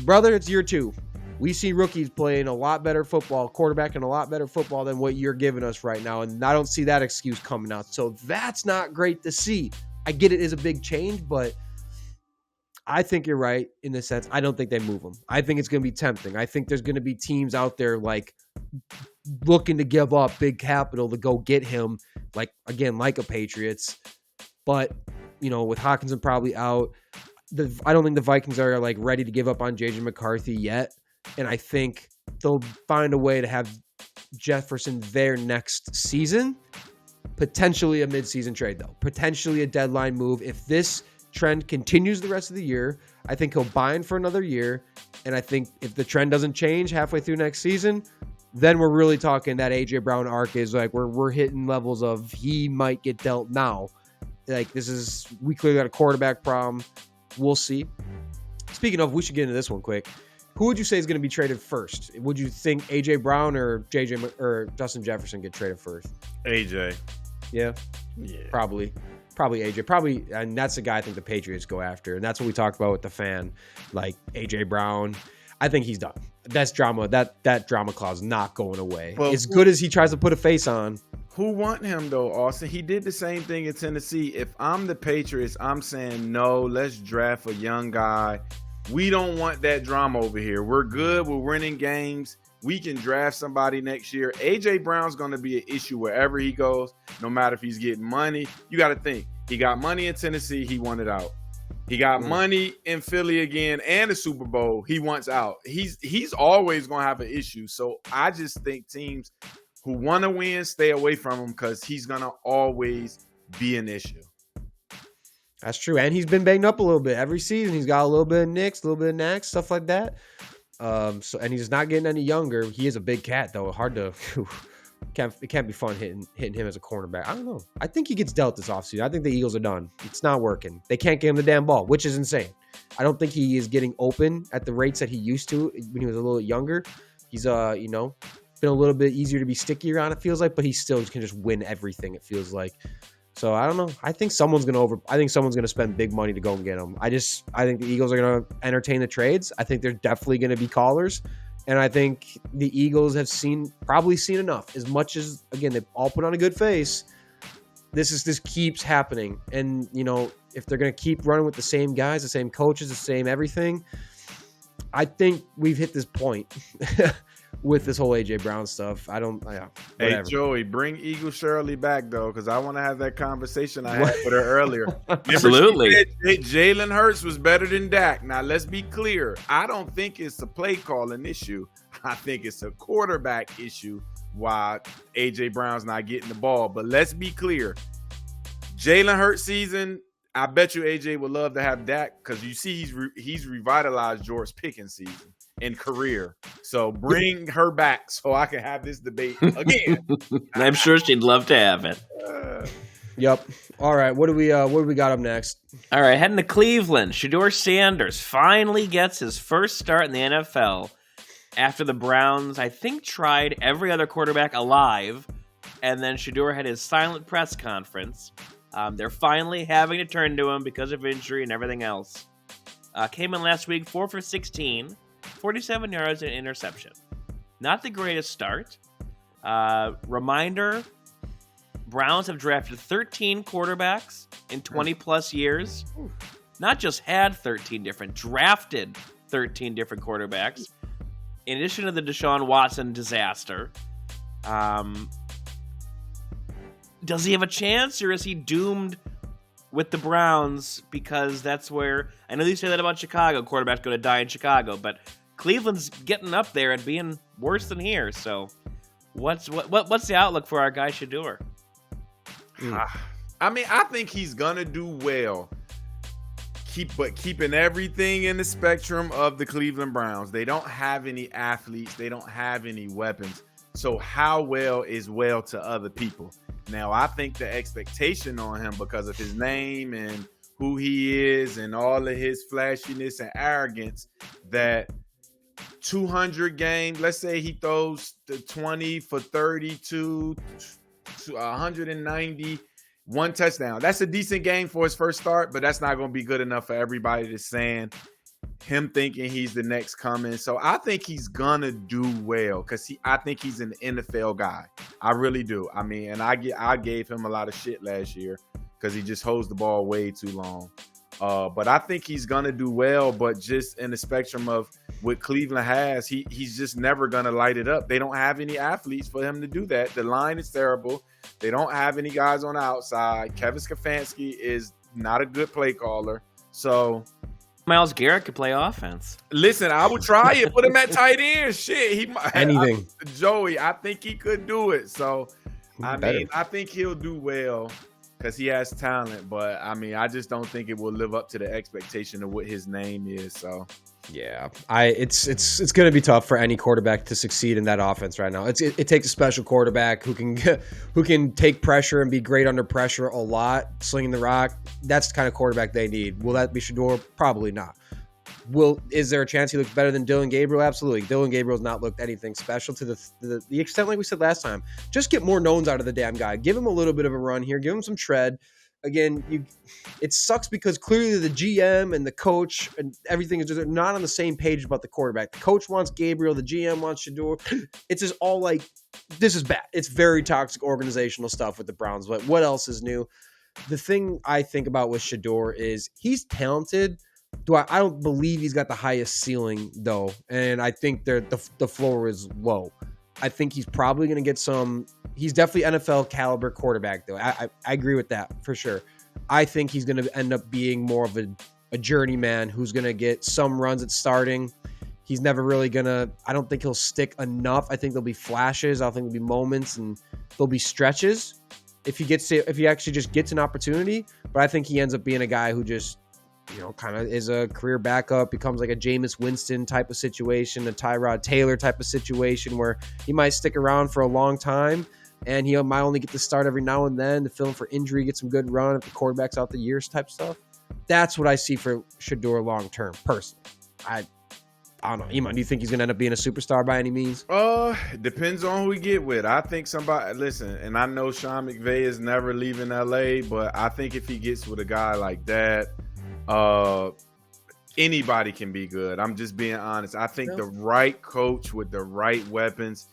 brother, it's year 2. We see rookies playing a lot better football, quarterback in a lot better football than what you're giving us right now. And I don't see that excuse coming out. So that's not great to see. I get it is a big change, but I think you're right in the sense I don't think they move him. I think it's going to be tempting. I think there's going to be teams out there like looking to give up big capital to go get him, like a Patriots. But, with Hawkinson probably out, I don't think the Vikings are like ready to give up on J.J. McCarthy yet. And I think they'll find a way to have Jefferson there next season. Potentially a midseason trade, though. Potentially a deadline move. If this trend continues the rest of the year, I think he'll buy in for another year. And I think if the trend doesn't change halfway through next season, then we're really talking that A.J. Brown arc is like we're hitting levels of he might get dealt now. Like we clearly got a quarterback problem. We'll see. Speaking of, we should get into this one quick. Who would you say is going to be traded first? Would you think A.J. Brown or Justin Jefferson get traded first? AJ. Yeah. Probably AJ. And that's the guy I think the Patriots go after. And that's what we talked about with the fan. Like AJ Brown. I think he's done. That's drama. That drama clause is not going away. Well, as good as he tries to put a face on. Who want him though, Austin? He did the same thing in Tennessee. If I'm the Patriots, I'm saying no, let's draft a young guy. We don't want that drama over here. We're good. We're winning games. We can draft somebody next year. A.J. Brown's going to be an issue wherever he goes, no matter if he's getting money. You got to think. He got money in Tennessee. He wanted out. He got money in Philly again and the Super Bowl. He wants out. He's always going to have an issue. So I just think teams who want to win stay away from him because he's going to always be an issue. That's true. And he's been banged up a little bit. Every season, he's got a little bit of nicks, a little bit of knacks, stuff like that. And he's not getting any younger. He is a big cat, though. Hard to it can't be fun hitting him as a cornerback. I don't know. I think he gets dealt this offseason. I think the Eagles are done. It's not working. They can't get him the damn ball, which is insane. I don't think he is getting open at the rates that he used to when he was a little younger. He's been a little bit easier to be stickier on, it feels like, but he still can just win everything, it feels like. So I don't know. I think someone's gonna spend big money to go and get him. I think the Eagles are gonna entertain the trades. I think they're definitely gonna be callers, and I think the Eagles have probably seen enough. As much as again they've all put on a good face, this keeps happening. And if they're gonna keep running with the same guys, the same coaches, the same everything, I think we've hit this point. With this whole A.J. Brown stuff. Whatever. Hey, Joey, bring Eagle Shirley back, though, because I want to have that conversation I had with her earlier. Absolutely. Jalen Hurts was better than Dak. Now, let's be clear. I don't think it's a play calling issue. I think it's a quarterback issue why A.J. Brown's not getting the ball. But let's be clear. Jalen Hurts season, I bet you A.J. would love to have Dak because you see he's revitalized George Pickens' season. In career. So bring her back so I can have this debate again. I'm sure she'd love to have it. Yep. All right. What do we got up next? All right. Heading to Cleveland. Shedeur Sanders finally gets his first start in the NFL after the Browns, I think, tried every other quarterback alive. And then Shedeur had his silent press conference. They're finally having to turn to him because of injury and everything else. Came in last week, 4 for 16. 47 yards and interception. Not the greatest start. Reminder, Browns have drafted 13 quarterbacks in 20-plus years. Not just had 13 different, drafted 13 different quarterbacks. In addition to the Deshaun Watson disaster. Does he have a chance, or is he doomed with the Browns? Because that's where, I know you say that about Chicago, quarterbacks going to die in Chicago, but Cleveland's getting up there and being worse than here. So What's the outlook for our guy Shedeur? I mean, I think he's gonna do well. Keeping everything in the spectrum of the Cleveland Browns. They don't have any athletes. They don't have any weapons. So how well is well to other people? Now, I think the expectation on him because of his name and who he is and all of his flashiness and arrogance, that 200 games, let's say he throws the 20 for 32 to 190, one touchdown. That's a decent game for his first start, but that's not going to be good enough for everybody to saying him thinking he's the next coming. So I think he's going to do well because I think he's an NFL guy. I really do. I mean, and I gave him a lot of shit last year because he just holds the ball way too long. But I think he's going to do well, but just in the spectrum of what Cleveland has, he's just never going to light it up. They don't have any athletes for him to do that. The line is terrible. They don't have any guys on the outside. Kevin Stefanski is not a good play caller. So Myles Garrett could play offense. Listen, I would try it. Put him at tight end. Shit, he might. Anything. Joey, I think he could do it. So, I mean, I think he'll do well because he has talent. But, I mean, I just don't think it will live up to the expectation of what his name is. So, yeah, it's going to be tough for any quarterback to succeed in that offense right now. It takes a special quarterback who can take pressure and be great under pressure a lot, slinging the rock. That's the kind of quarterback they need. Will that be Shedeur? Probably not. Is there a chance he looks better than Dylan Gabriel? Absolutely. Dylan Gabriel's not looked anything special to the extent, like we said last time. Just get more knowns out of the damn guy. Give him a little bit of a run here. Give him some tread. Again, it sucks because clearly the GM and the coach and everything is just not on the same page about the quarterback. The coach wants Gabriel, the GM wants Shedeur. It's just all like, this is bad. It's very toxic organizational stuff with the Browns. But what else is new? The thing I think about with Shedeur is he's talented. I don't believe he's got the highest ceiling though, and I think the floor is low. I think he's probably going to get some. He's definitely NFL caliber quarterback, though. I agree with that for sure. I think he's going to end up being more of a journeyman who's going to get some runs at starting. He's never really going to. I don't think he'll stick enough. I think there'll be flashes. I think there'll be moments and there'll be stretches if he actually just gets an opportunity. But I think he ends up being a guy who just, kind of is a career backup, becomes like a Jameis Winston type of situation, a Tyrod Taylor type of situation where he might stick around for a long time and he might only get to start every now and then to fill in for injury, get some good run if the quarterback's out the years type stuff. That's what I see for Shedeur long term, personally. I don't know. Iman, do you think he's going to end up being a superstar by any means? Depends on who we get with. I think somebody, listen, and I know Sean McVay is never leaving LA, but I think if he gets with a guy like that, anybody can be good. I'm just being honest. I think the right coach with the right weapons,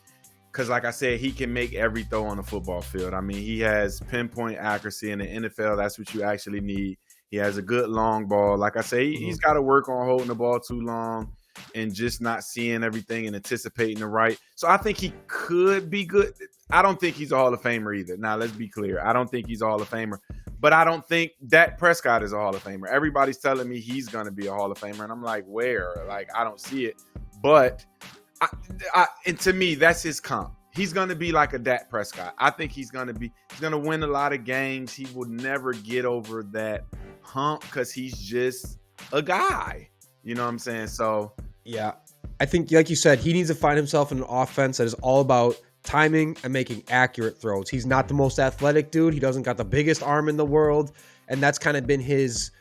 because like I said, he can make every throw on the football field. I mean, he has pinpoint accuracy in the NFL. That's what you actually need. He has a good long ball. Like I say, he's got to work on holding the ball too long and just not seeing everything and anticipating the right. So I think he could be good. I don't think he's a Hall of Famer either. Now, let's be clear. I don't think he's a Hall of Famer. But I don't think Dak Prescott is a Hall of Famer. Everybody's telling me he's going to be a Hall of Famer. And I'm like, where? Like, I don't see it. But and to me, that's his comp. He's going to be like a Dak Prescott. I think he's going to win a lot of games. He will never get over that hump because he's just a guy. You know what I'm saying? So, yeah, I think, like you said, he needs to find himself in an offense that is all about timing and making accurate throws. He's not the most athletic dude. He doesn't got the biggest arm in the world. And that's kind of been his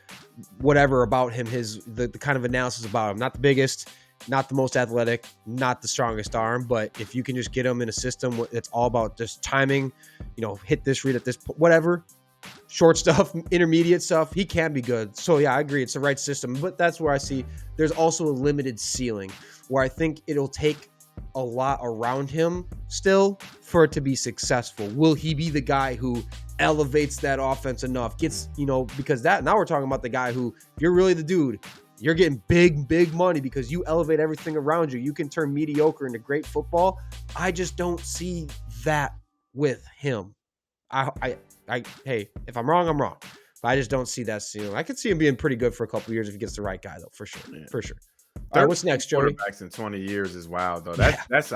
whatever about him, the kind of analysis about him. Not the biggest, not the most athletic, not the strongest arm. But if you can just get him in a system that's all about just timing, hit this, read at this, whatever, short stuff, intermediate stuff, he can be good. So yeah, I agree. It's the right system. But that's where I see there's also a limited ceiling where I think it'll take a lot around him still for it to be successful. Will he be the guy who elevates that offense enough, gets, because now we're talking about the guy who, if you're really the dude, you're getting big money because you elevate everything around you. You can turn mediocre into great football. I just don't see that with him. Hey, if I'm wrong, I'm wrong. But I just don't see that ceiling. I could see him being pretty good for a couple of years if he gets the right guy, though, for sure. Yeah. For sure. All right, what's next, Joey? Quarterbacks in 20 years is wild, though. That's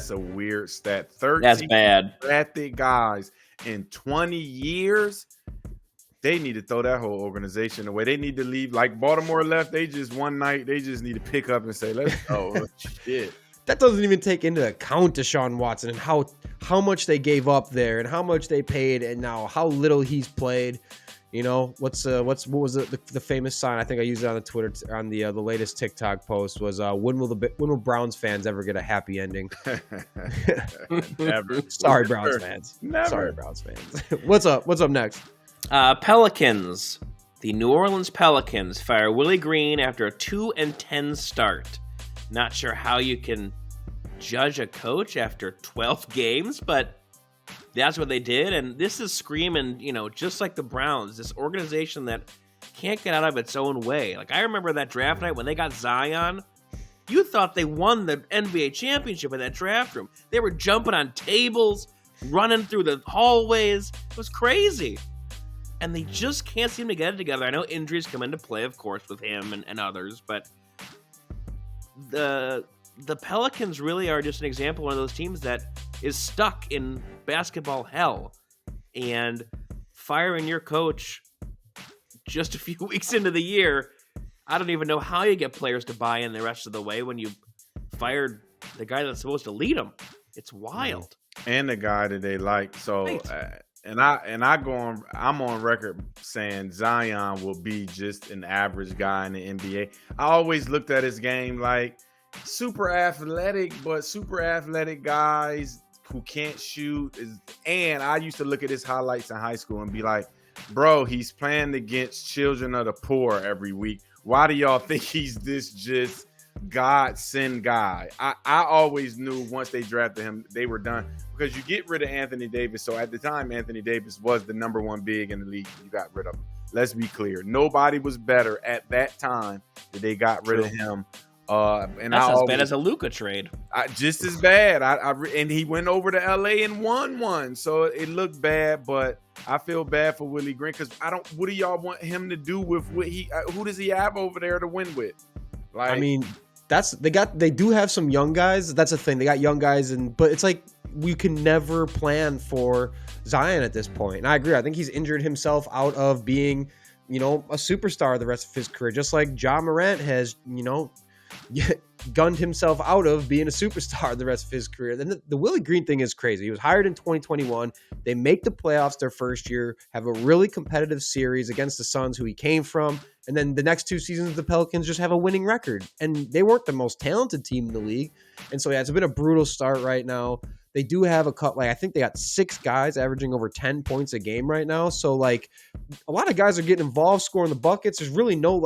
a weird stat. 13 That's bad. drafted guys in 20 years. They need to throw that whole organization away. They need to leave. Like Baltimore left, they just one night, they just need to pick up and say, let's go. Shit. That doesn't even take into account Deshaun Watson and how much they gave up there and how much they paid and now how little he's played. You know, what was the famous sign? I think I used it on the Twitter on the latest TikTok post was when will Browns fans ever get a happy ending? Never. Sorry, Browns fans. Never. Sorry, Browns fans. What's up? What's up next? Pelicans. The New Orleans Pelicans fire Willie Green after a 2-10 start. Not sure how you can judge a coach after 12 games, but that's what they did. And this is screaming, just like the Browns, this organization that can't get out of its own way. Like, I remember that draft night when they got Zion. You thought they won the NBA championship in that draft room. They were jumping on tables, running through the hallways. It was crazy. And they just can't seem to get it together. I know injuries come into play, of course, with him and others, but the Pelicans really are just an example of one of those teams that is stuck in basketball hell. And firing your coach just a few weeks into the year, I don't even know how you get players to buy in the rest of the way when you fired the guy that's supposed to lead them. It's wild. And the guy that they like. So, Right. I'm on record saying Zion will be just an average guy in the NBA. I always looked at his game like super athletic, but super athletic guys who can't shoot and I used to look at his highlights in high school and be like, bro, he's playing against children of the poor every week. Why do y'all think he's this just godsend guy? I always knew once they drafted him, they were done because you get rid of Anthony Davis. So at the time, Anthony Davis was the number one big in the league. You got rid of him. Let's be clear. Nobody was better at that time that they got rid of him. And that's as bad as a Luka trade. Just as bad. And he went over to LA and won one. So it looked bad, but I feel bad for Willie Green because what do y'all want him to do with what who does he have over there to win with? Like, I mean, they do have some young guys. That's the thing. They got young guys, but it's like we can never plan for Zion at this point. And I agree. I think he's injured himself out of being, a superstar the rest of his career, just like Ja Morant has, gunned himself out of being a superstar the rest of his career. Then the Willie Green thing is crazy. He was hired in 2021. They make the playoffs their first year, have a really competitive series against the Suns, who he came from. And then the next two seasons, the Pelicans just have a winning record. And they weren't the most talented team in the league. And so, yeah, it's been a brutal start right now. They do have I think they got 6 guys averaging over 10 points a game right now. So, a lot of guys are getting involved, scoring the buckets. There's really no,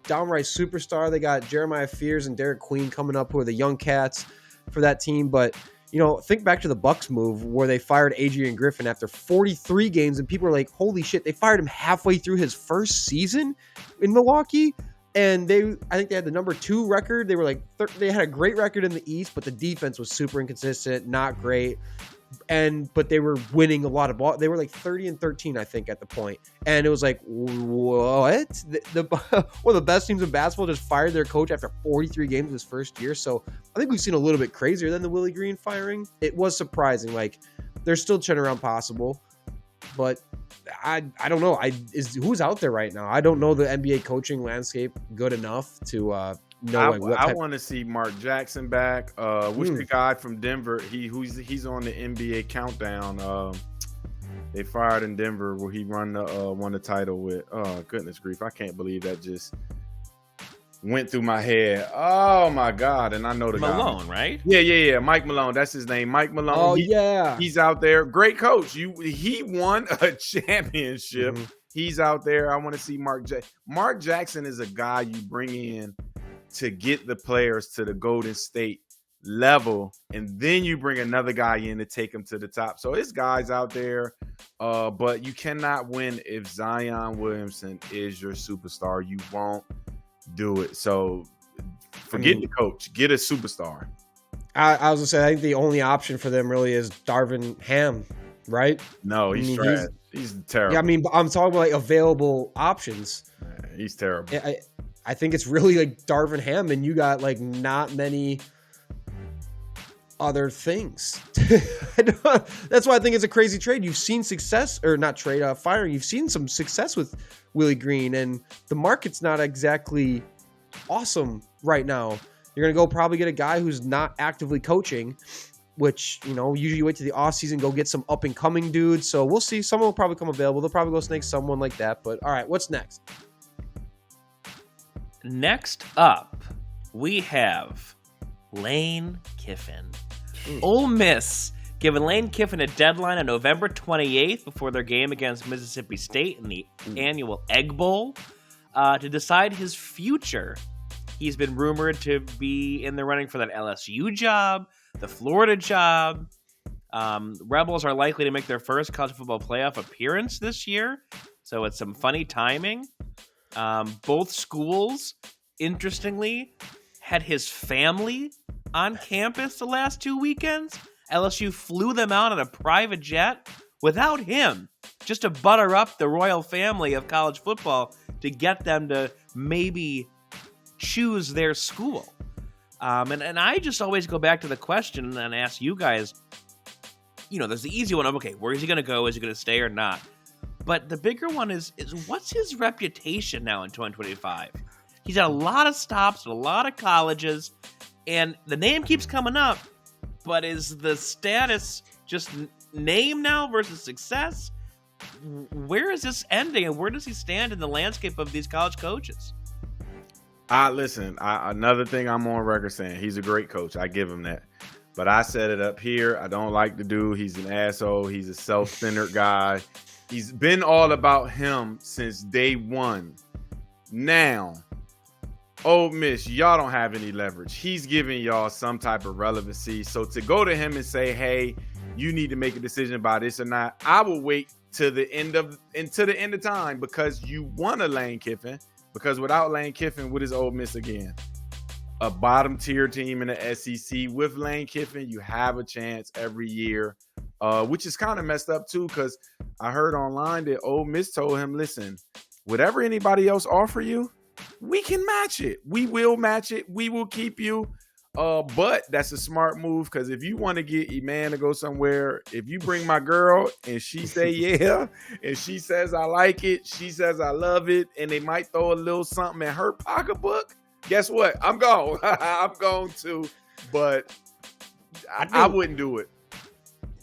downright superstar. They got Jeremiah Fears and Derek Queen coming up, who are the young cats for that team. But, think back to the Bucks move where they fired Adrian Griffin after 43 games, and people are like, holy shit, they fired him halfway through his first season in Milwaukee. And I think they had the number 2 record. They were they had a great record in the East, but the defense was super inconsistent, not great. But they were winning a lot of ball. They were 30-13, I think, at the point. And it was like, what? One of the best teams in basketball just fired their coach after 43 games of his first year. So I think we've seen a little bit crazier than the Willie Green firing. It was surprising. There's still turnaround possible, but I don't know. Who's out there right now? I don't know the NBA coaching landscape good enough to know. I want to see Mark Jackson back. What's the guy from Denver? He's on the NBA countdown. They fired in Denver where he won the title with. Oh goodness grief! I can't believe that just went through my head. Oh my God! And I know the Malone, guy. right? Yeah. Mike Malone. That's his name. Mike Malone. Oh yeah. He's out there. Great coach. He won a championship. Mm-hmm. He's out there. I want to see Mark Jackson is a guy you bring in to get the players to the Golden State level, and then you bring another guy in to take them to the top. So it's guys out there, but you cannot win if Zion Williamson is your superstar. You won't do it. So forget the coach. Get a superstar. I was going to say, I think the only option for them really is Darvin Ham, right? No, he's trash. He's terrible. Yeah, I'm talking about available options. He's terrible. I think it's really like Darvin Ham, and you got like not many other things. That's why I think it's a crazy trade. You've seen success, or not trade, firing. You've seen some success with Willie Green, and the market's not exactly awesome right now. You're going to go probably get a guy who's not actively coaching, which, you know, usually you wait to the offseason, go get some up-and-coming dudes. So we'll see. Someone will probably come available. They'll probably go snake someone like that. But, all right, what's next? Next up, we have Lane Kiffin. Ole Miss giving Lane Kiffin a deadline on November 28th before their game against Mississippi State in the annual Egg Bowl to decide his future. He's been rumored to be in the running for that LSU job, the Florida job. Rebels are likely to make their first college football playoff appearance this year, so it's some funny timing. Both schools, interestingly, had his family on campus the last 2 weekends. LSU flew them out on a private jet without him, just to butter up the royal family of college football to get them to maybe choose their school. And I just always go back to the question and ask you guys, you know, there's the easy one of, okay, where is he going to go? Is he going to stay or not? But the bigger one is what's his reputation now in 2025? He's had a lot of stops at a lot of colleges, and the name keeps coming up, but is the status just name now versus success? Where is this ending, and where does he stand in the landscape of these college coaches? Listen, another thing I'm on record saying, he's a great coach. I give him that. But I said it up here. I don't like the dude. He's an asshole. He's a self-centered guy. He's been all about him since day one. Now, Ole Miss, y'all don't have any leverage. He's giving y'all some type of relevancy. So to go to him and say, hey, you need to make a decision about this or not, I will wait to the end of time, because you want a Lane Kiffin. Because without Lane Kiffin, what is Ole Miss again? A bottom tier team in the SEC. With Lane Kiffin, you have a chance every year, which is kind of messed up too, because I heard online that Ole Miss told him, listen, whatever anybody else offer you, we can match it. We will match it. We will keep you. But that's a smart move, because if you want to get Iman to go somewhere, if you bring my girl and she say yeah, and she says I like it, she says I love it, and they might throw a little something in her pocketbook, guess what? I'm gone. I'm going to. But I wouldn't do it.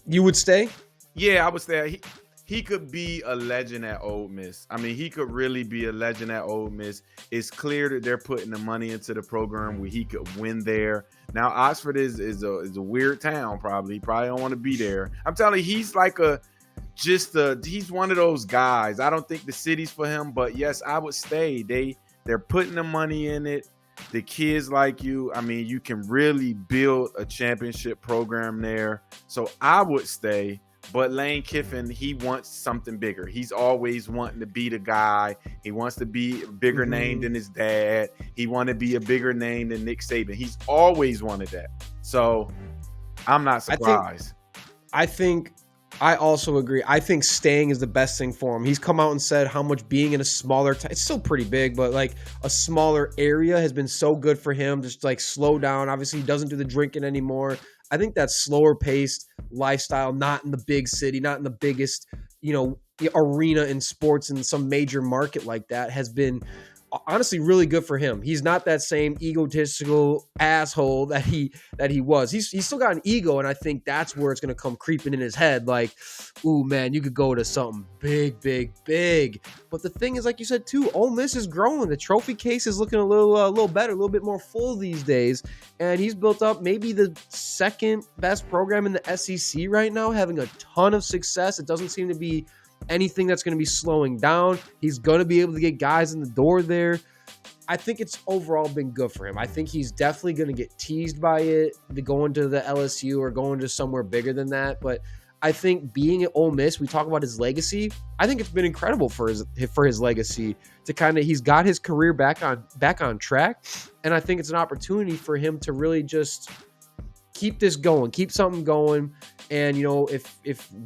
You would stay? Yeah, I would stay. He could be a legend at Ole Miss. I mean, he could really be a legend at Ole Miss. It's clear that they're putting the money into the program where he could win there. Now, Oxford is a weird town, probably. He probably don't want to be there. I'm telling you, he's like he's one of those guys. I don't think the city's for him, but yes, I would stay. They're putting the money in it. The kids like you. I mean, you can really build a championship program there. So I would stay. But Lane Kiffin, he wants something bigger. He's always wanting to be the guy. He wants to be a bigger name than his dad. He wanted to be a bigger name than Nick Saban. He's always wanted that. So I'm not surprised. I also agree. I think staying is the best thing for him. He's come out and said how much being in a smaller it's still pretty big, but like a smaller area has been so good for him. Just like slow down. Obviously, he doesn't do the drinking anymore. I think that slower paced lifestyle, not in the big city, not in the biggest, arena in sports in some major market like that, has been honestly really good for him. He's not that same egotistical asshole that he was. He's still got an ego, and I think that's where it's going to come creeping in his head. Like, ooh, man, you could go to something big, big, big. But the thing is, like you said too, Ole Miss is growing. The trophy case is looking a little better, a little bit more full these days, and he's built up maybe the second best program in the SEC right now, having a ton of success. It doesn't seem to be anything that's going to be slowing down. He's going to be able to get guys in the door there. I think it's overall been good for him. I think he's definitely going to get teased by it, to going to the LSU or going to somewhere bigger than that. But I think being at Ole Miss, we talk about his legacy. I think it's been incredible for his legacy to he's got his career back on track. And I think it's an opportunity for him to really just keep this going, keep something going. And,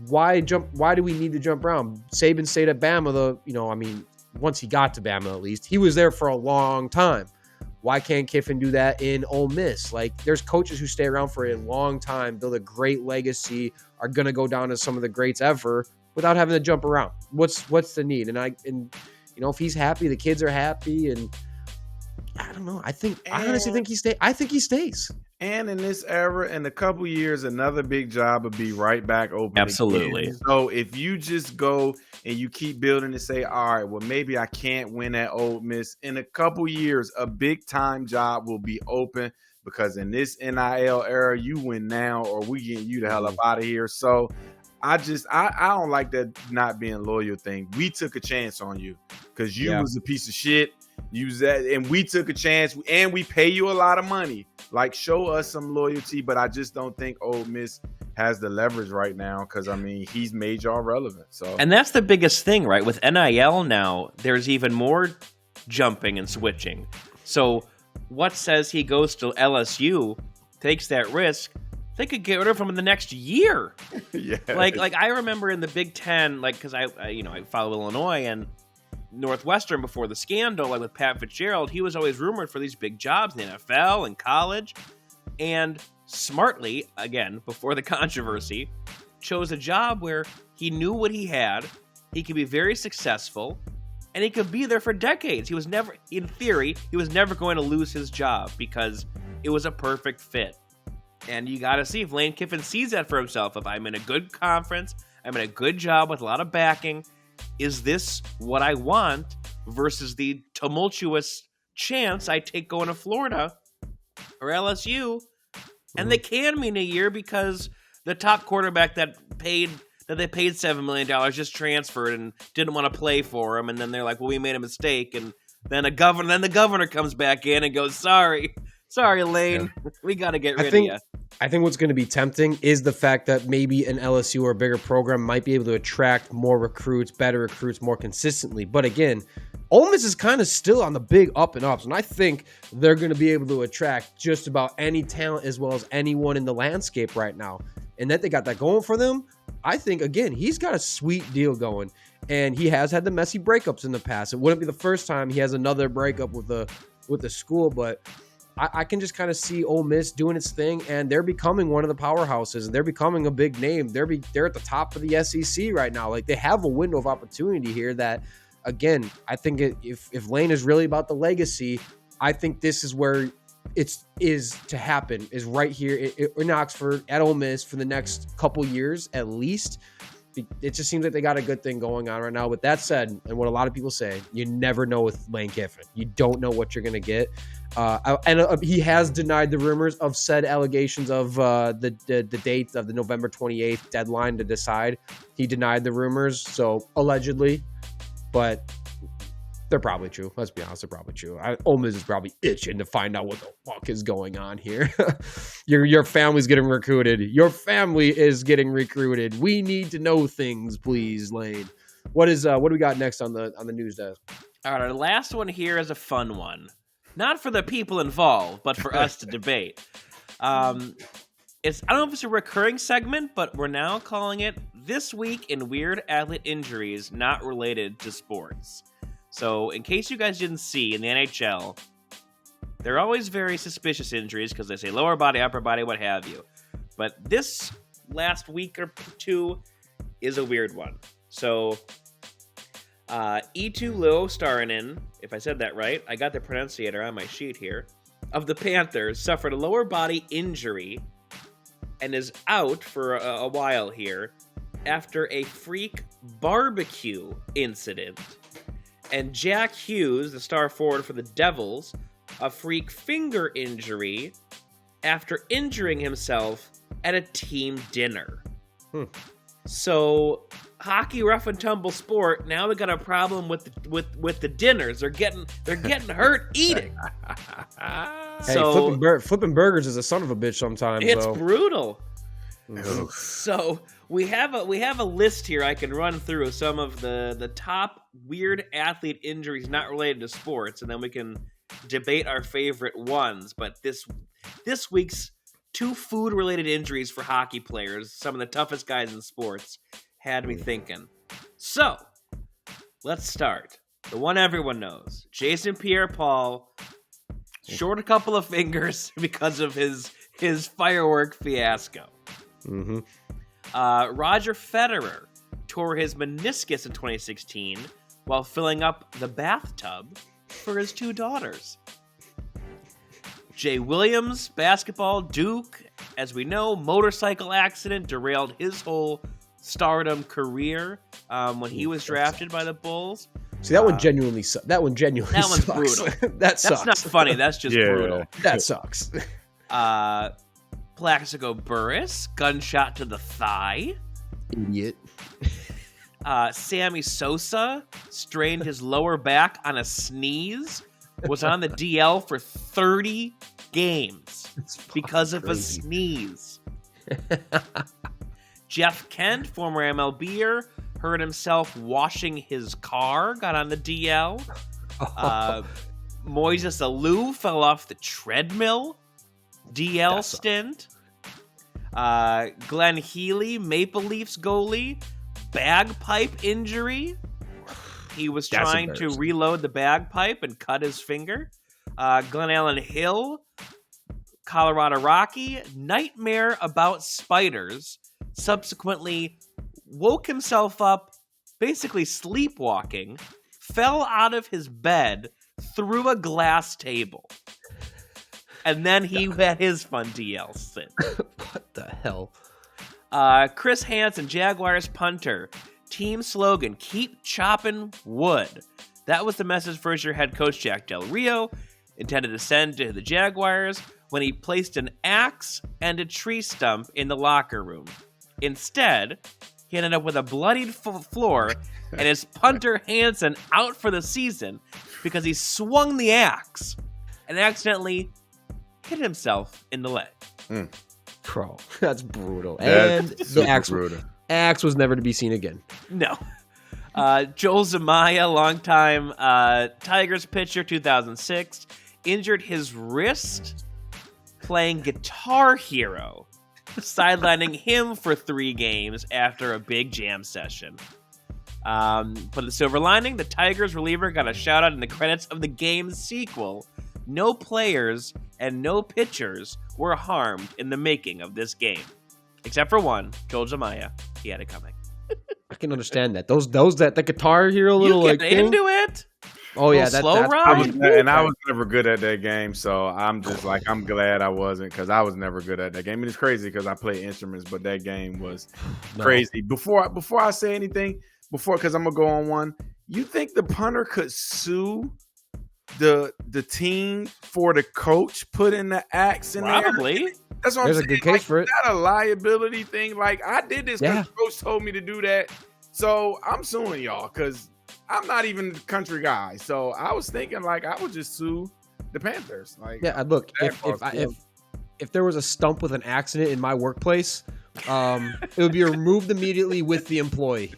why do we need to jump around? Saban stayed at Bama, once he got to Bama, at least he was there for a long time. Why can't Kiffin do that in Ole Miss? Like, there's coaches who stay around for a long time, build a great legacy, are going to go down as some of the greats ever without having to jump around. What's the need? And if he's happy, the kids are happy, and I don't know. I honestly think he stays. I think he stays. And in this era, in a couple years, another big job would be right back open. Absolutely. Again. So if you just go and you keep building and say, all right, well, maybe I can't win at Ole Miss. In a couple years, a big time job will be open, because in this NIL era, you win now or we getting you the hell up out of here. So I don't like that not being loyal thing. We took a chance on you because you was a piece of shit. Use that, and we took a chance, and we pay you a lot of money. Like, show us some loyalty, but I just don't think Ole Miss has the leverage right now, because I mean, he's made y'all relevant. So, and that's the biggest thing, right? With NIL now, there's even more jumping and switching. So, what says he goes to LSU, takes that risk? They could get rid of him in the next year. Yeah, like I remember in the Big Ten, like, because I follow Illinois and Northwestern before the scandal, like with Pat Fitzgerald, he was always rumored for these big jobs in the NFL and college, and smartly, again, before the controversy, chose a job where he knew what he had, he could be very successful, and he could be there for decades. He was never, in theory, he was never going to lose his job because it was a perfect fit. And you got to see if Lane Kiffin sees that for himself. If I'm in a good conference, I'm in a good job with a lot of backing, is this what I want versus the tumultuous chance I take going to Florida or LSU? And they can mean a year because the top quarterback that they paid $7 million just transferred and didn't want to play for him. And then they're like, well, we made a mistake. And then the governor comes back in and goes, sorry, Lane, we got to get rid of you. I think what's going to be tempting is the fact that maybe an LSU or a bigger program might be able to attract more recruits, better recruits, more consistently. But again, Ole Miss is kind of still on the big up and ups, and I think they're going to be able to attract just about any talent as well as anyone in the landscape right now. And that they got that going for them, I think, again, he's got a sweet deal going. And he has had the messy breakups in the past. It wouldn't be the first time he has another breakup with the school, but I can just kind of see Ole Miss doing its thing, and they're becoming one of the powerhouses, and they're becoming a big name. They're at the top of the SEC right now. Like, they have a window of opportunity here that, again, I think if Lane is really about the legacy, I think this is where it is to happen, is right here in Oxford at Ole Miss for the next couple years at least. It just seems like they got a good thing going on right now. With that said, and what a lot of people say, you never know with Lane Kiffin. You don't know what you're going to get. He has denied the rumors of said allegations of the date of the November 28th deadline to decide. He denied the rumors, so allegedly, but they're probably true. Let's be honest, they're probably true. Ole Miss is probably itching to find out what the fuck is going on here. Your family's getting recruited. Your family is getting recruited. We need to know things, please, Lane. What do we got next on the news desk? All right, our last one here is a fun one. Not for the people involved, but for us to debate. I don't know if it's a recurring segment, but we're now calling it This Week in Weird Athlete Injuries Not Related to Sports. So, in case you guys didn't see, in the NHL, they're always very suspicious injuries because they say lower body, upper body, what have you. But this last week or two is a weird one. So, Eetu Luostarinen, if I said that right, I got the pronunciator on my sheet here, of the Panthers suffered a lower body injury and is out for a while here after a freak barbecue incident. And Jack Hughes, the star forward for the Devils, a freak finger injury after injuring himself at a team dinner. So, hockey, rough and tumble sport. Now we got a problem with the dinners. They're getting hurt eating. Hey, flipping burgers is a son of a bitch sometimes. It's though. brutal. So we have a list here I can run through some of the top weird athlete injuries not related to sports, and then we can debate our favorite ones. But this week's two food related injuries for hockey players, some of the toughest guys in sports, had me thinking. So let's start. The one everyone knows. Jason Pierre-Paul, short a couple of fingers because of his firework fiasco. Mm-hmm. Roger Federer tore his meniscus in 2016 while filling up the bathtub for his 2 daughters. Jay Williams, basketball, Duke, as we know, motorcycle accident derailed his whole stardom career when he was drafted by the Bulls. See, that one genuinely sucks. That one's sucks. brutal. That sucks. That's not funny. That's just brutal. That sucks. Plaxico Burress, gunshot to the thigh. Idiot. Sammy Sosa strained his lower back on a sneeze, was on the DL for 30 games because of a sneeze. Jeff Kent, former MLBer, hurt himself washing his car, got on the DL. Moises Alou fell off the treadmill, DL stint. Glenn Healy, Maple Leafs goalie, bagpipe injury. He was trying to reload the bagpipe and cut his finger. Glenn Allen Hill, Colorado Rocky, nightmare about spiders, subsequently woke himself up, basically sleepwalking, fell out of his bed through a glass table. And then he had his fun DL stint. What the hell? Chris Hansen, Jaguars punter. Team slogan, keep chopping wood. That was the message first-year head coach Jack Del Rio intended to send to the Jaguars when he placed an axe and a tree stump in the locker room. Instead, he ended up with a bloodied floor and his punter Hansen out for the season because he swung the axe and accidentally hit himself in the leg. Bro, that's brutal. That's and the brutal. axe was never to be seen again. No. Joel Zamaya, longtime Tigers pitcher, 2006, injured his wrist playing Guitar Hero, sidelining him for 3 games after a big jam session. But the silver lining, the Tigers reliever got a shout-out in the credits of the game's sequel. No players and no pitchers were harmed in the making of this game. Except for one, Joel Zamaya. He had it coming. I can understand that. Those that the Guitar Hero little you get like into it. Oh yeah, slow that's ride. I was never good at that game, so I'm just like I'm glad I wasn't because I was never good at that game. And it's crazy because I play instruments, but that game was crazy. Before I say anything, because I'm gonna go on one. You think the punter could sue the team for the coach putting the axe in there? Probably. That's what There's I'm saying. a good case for it. Is that a liability thing? Like I did this because Yeah. the coach told me to do that. So I'm suing y'all because I'm not even a country guy. So I was thinking like I would just sue the Panthers. Like Yeah, look, that if there was a stump with an accident in my workplace, it would be removed immediately with the employee.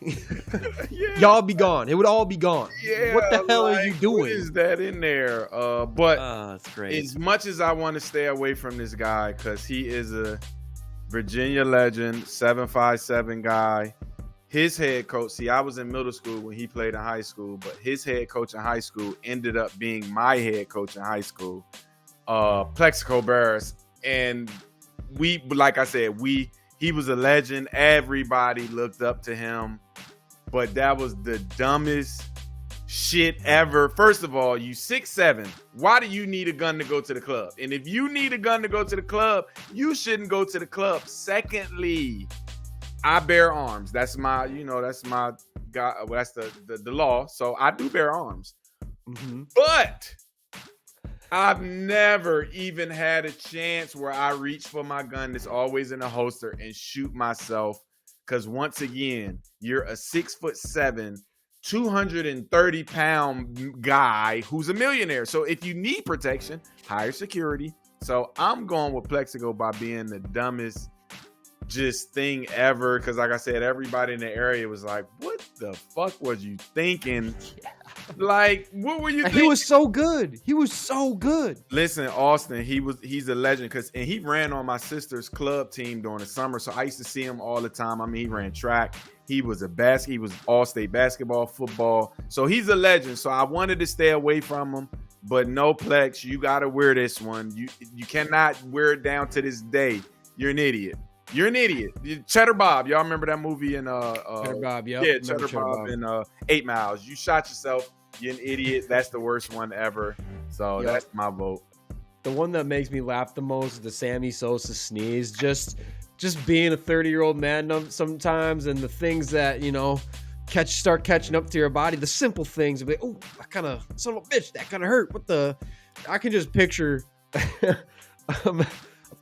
yeah. Y'all be gone. It would all be gone. Yeah, What the hell are like, you doing? What is that in there? But That's great. as much as I want to stay away from this guy because he is a Virginia legend, 757 guy. His head coach, see, I was in middle school when he played in high school, but his head coach in high school ended up being my head coach in high school, Plexico Barris. And we, like I said, he was a legend. Everybody looked up to him, but that was the dumbest shit ever. First of all, you 6'7". Why do you need a gun to go to the club? And if you need a gun to go to the club, you shouldn't go to the club. Secondly, I bear arms. That's my, that's my God. Well, that's the law. So I do bear arms. Mm-hmm. But I've never even had a chance where I reach for my gun that's always in a holster and shoot myself. Because once again, you're a 6'7", 230-pound guy who's a millionaire. So if you need protection, hire security. So I'm going with Plexico by being the dumbest just thing ever. Because like I said, everybody in the area was like, what the fuck was you thinking? Yeah. Like, what were you thinking? He was so good. He was so good. Listen, Austin, he's a legend and he ran on my sister's club team during the summer. So I used to see him all the time. I mean, he ran track. He was all-state basketball, football. So he's a legend. So I wanted to stay away from him. But no, Plex, you gotta wear this one. You cannot wear it down to this day. You're an idiot. You're an idiot. Cheddar Bob. Y'all remember that movie in Cheddar Bob, yep. Yeah, Cheddar Bob in 8 Miles. You shot yourself. You're an idiot. That's the worst one ever. So that's my vote. The one that makes me laugh the most is the Sammy Sosa sneeze. Just being a 30-year-old man sometimes, and the things that, you know, start catching up to your body. The simple things of it. Oh, I kind of, son of a bitch, that kind of hurt. I can just picture a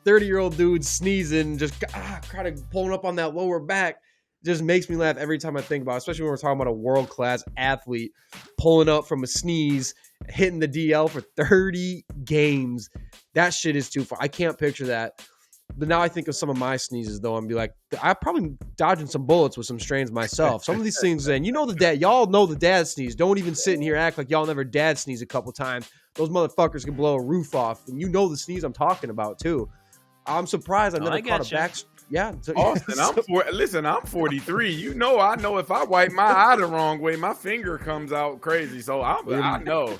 30-year-old dude sneezing, just kind of pulling up on that lower back. Just makes me laugh every time I think about it, especially when we're talking about a world-class athlete pulling up from a sneeze, hitting the DL for 30 games. That shit is too far. I can't picture that. But now I think of some of my sneezes, though, and be like, I'm probably dodging some bullets with some strains myself. Some of these things, and you know y'all know the dad sneeze. Don't even sit in here and act like y'all never dad sneeze a couple times. Those motherfuckers can blow a roof off, and you know the sneeze I'm talking about, too. I'm surprised I never caught a back. Yeah. Austin, I'm 43. You know, I know if I wipe my eye the wrong way, my finger comes out crazy. So I know.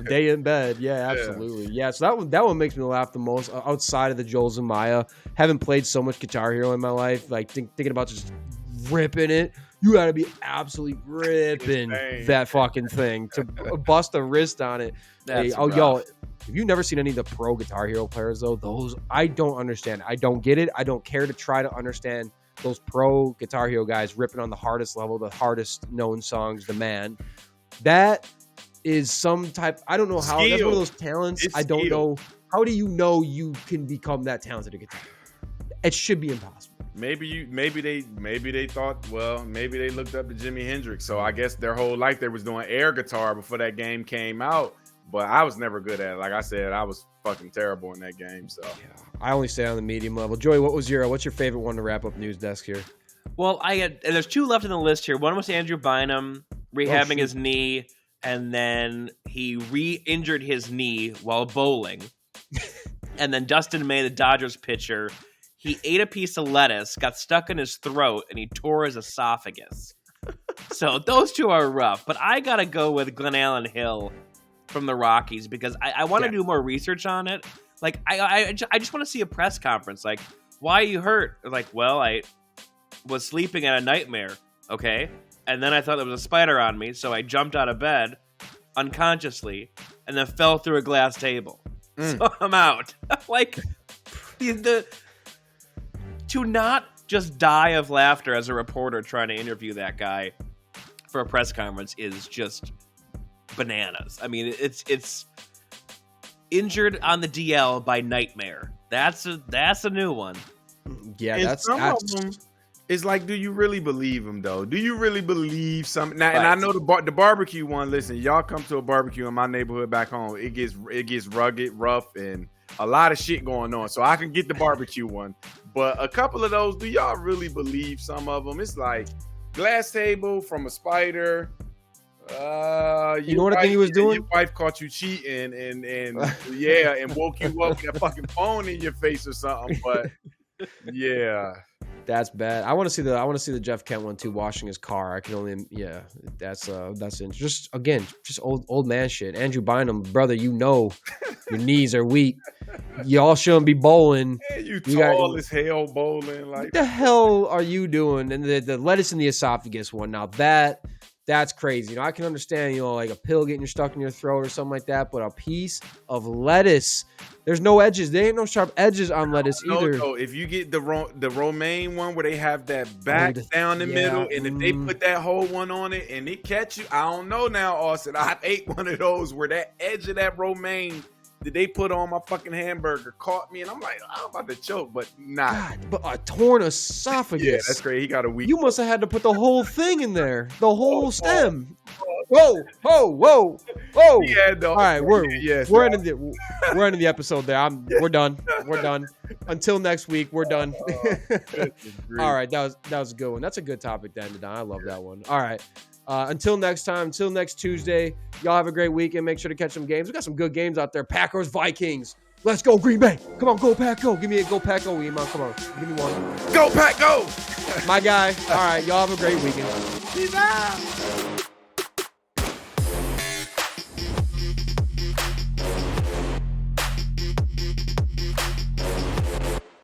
Day in bed. Yeah, absolutely. Yeah, so that one makes me laugh the most outside of the Joel Zumaya. Haven't played so much Guitar Hero in my life. Like thinking about just ripping it. You got to be absolutely ripping that fucking thing to bust a wrist on it. Y'all, have you never seen any of the pro Guitar Hero players, though? Those, I don't understand. I don't get it. I don't care to try to understand those pro Guitar Hero guys ripping on the hardest level, the hardest known songs, the man. That is some type, I don't know how, skill. That's one of those talents. I don't know. How do you know you can become that talented at guitar? It should be impossible. Maybe they thought, well, maybe they looked up to Jimi Hendrix. So I guess their whole life they was doing air guitar before that game came out. But I was never good at it. Like I said, I was fucking terrible in that game. So yeah, I only stay on the medium level. Joey, what's your favorite one to wrap up news desk here? Well, there's two left on the list here. One was Andrew Bynum rehabbing his knee, and then he re-injured his knee while bowling. And then Dustin May, the Dodgers pitcher, he ate a piece of lettuce, got stuck in his throat, and he tore his esophagus. So those two are rough. But I got to go with Glenn Allen Hill from the Rockies because I want to do more research on it. Like, I just want to see a press conference. Like, why are you hurt? Like, well, I was sleeping in a nightmare, okay? And then I thought there was a spider on me, so I jumped out of bed unconsciously and then fell through a glass table. So I'm out. Like, to not just die of laughter as a reporter trying to interview that guy for a press conference is just bananas. I mean, it's injured on the DL by nightmare. That's a new one. Yeah, and that's it's like, do you really believe him though? Do you really believe something? Now, and I know the barbecue one. Listen, y'all come to a barbecue in my neighborhood back home. It gets rugged, rough, and a lot of shit going on. So I can get the barbecue one, but a couple of those, do y'all really believe some of them? It's like glass table from a spider. You know what I think he was doing? Your wife caught you cheating and yeah, and woke you up with a fucking phone in your face or something. But yeah, that's bad. I want to see the Jeff Kent one too. Washing his car. I can only that's just old man shit. Andrew Bynum, brother, you know your knees are weak. Y'all shouldn't be bowling. Hey, you tall as hell bowling. Like, what the hell are you doing? And the lettuce in the esophagus one. Now that's crazy. You know, I can understand, you know, like a pill getting stuck in your throat or something like that, but a piece of lettuce, there's no edges. There ain't no sharp edges on lettuce either. No, if you get the romaine one where they have that back down the middle, and if they put that whole one on it and it catch you, I don't know now, Austin. I've ate one of those where that edge of that romaine that they put on my fucking hamburger caught me, and I'm like, I'm about to choke, but nah. God, but a torn esophagus. Yeah, that's great. He got a weak. You must have had to put the whole thing in there, the whole stem. Whoa! Yeah, no, all right, we're ending the episode there. We're done. Until next week, we're done. All right, that was a good one. That's a good topic to end it on. I love that one. All right. Until next time, until next Tuesday, y'all have a great weekend. Make sure to catch some games. We got some good games out there. Packers, Vikings. Let's go, Green Bay. Come on, go Pack, go. Give me a go Pack, go, Iman. Come on, give me one. Go Pack, go. My guy. All right, y'all have a great weekend. Peace out.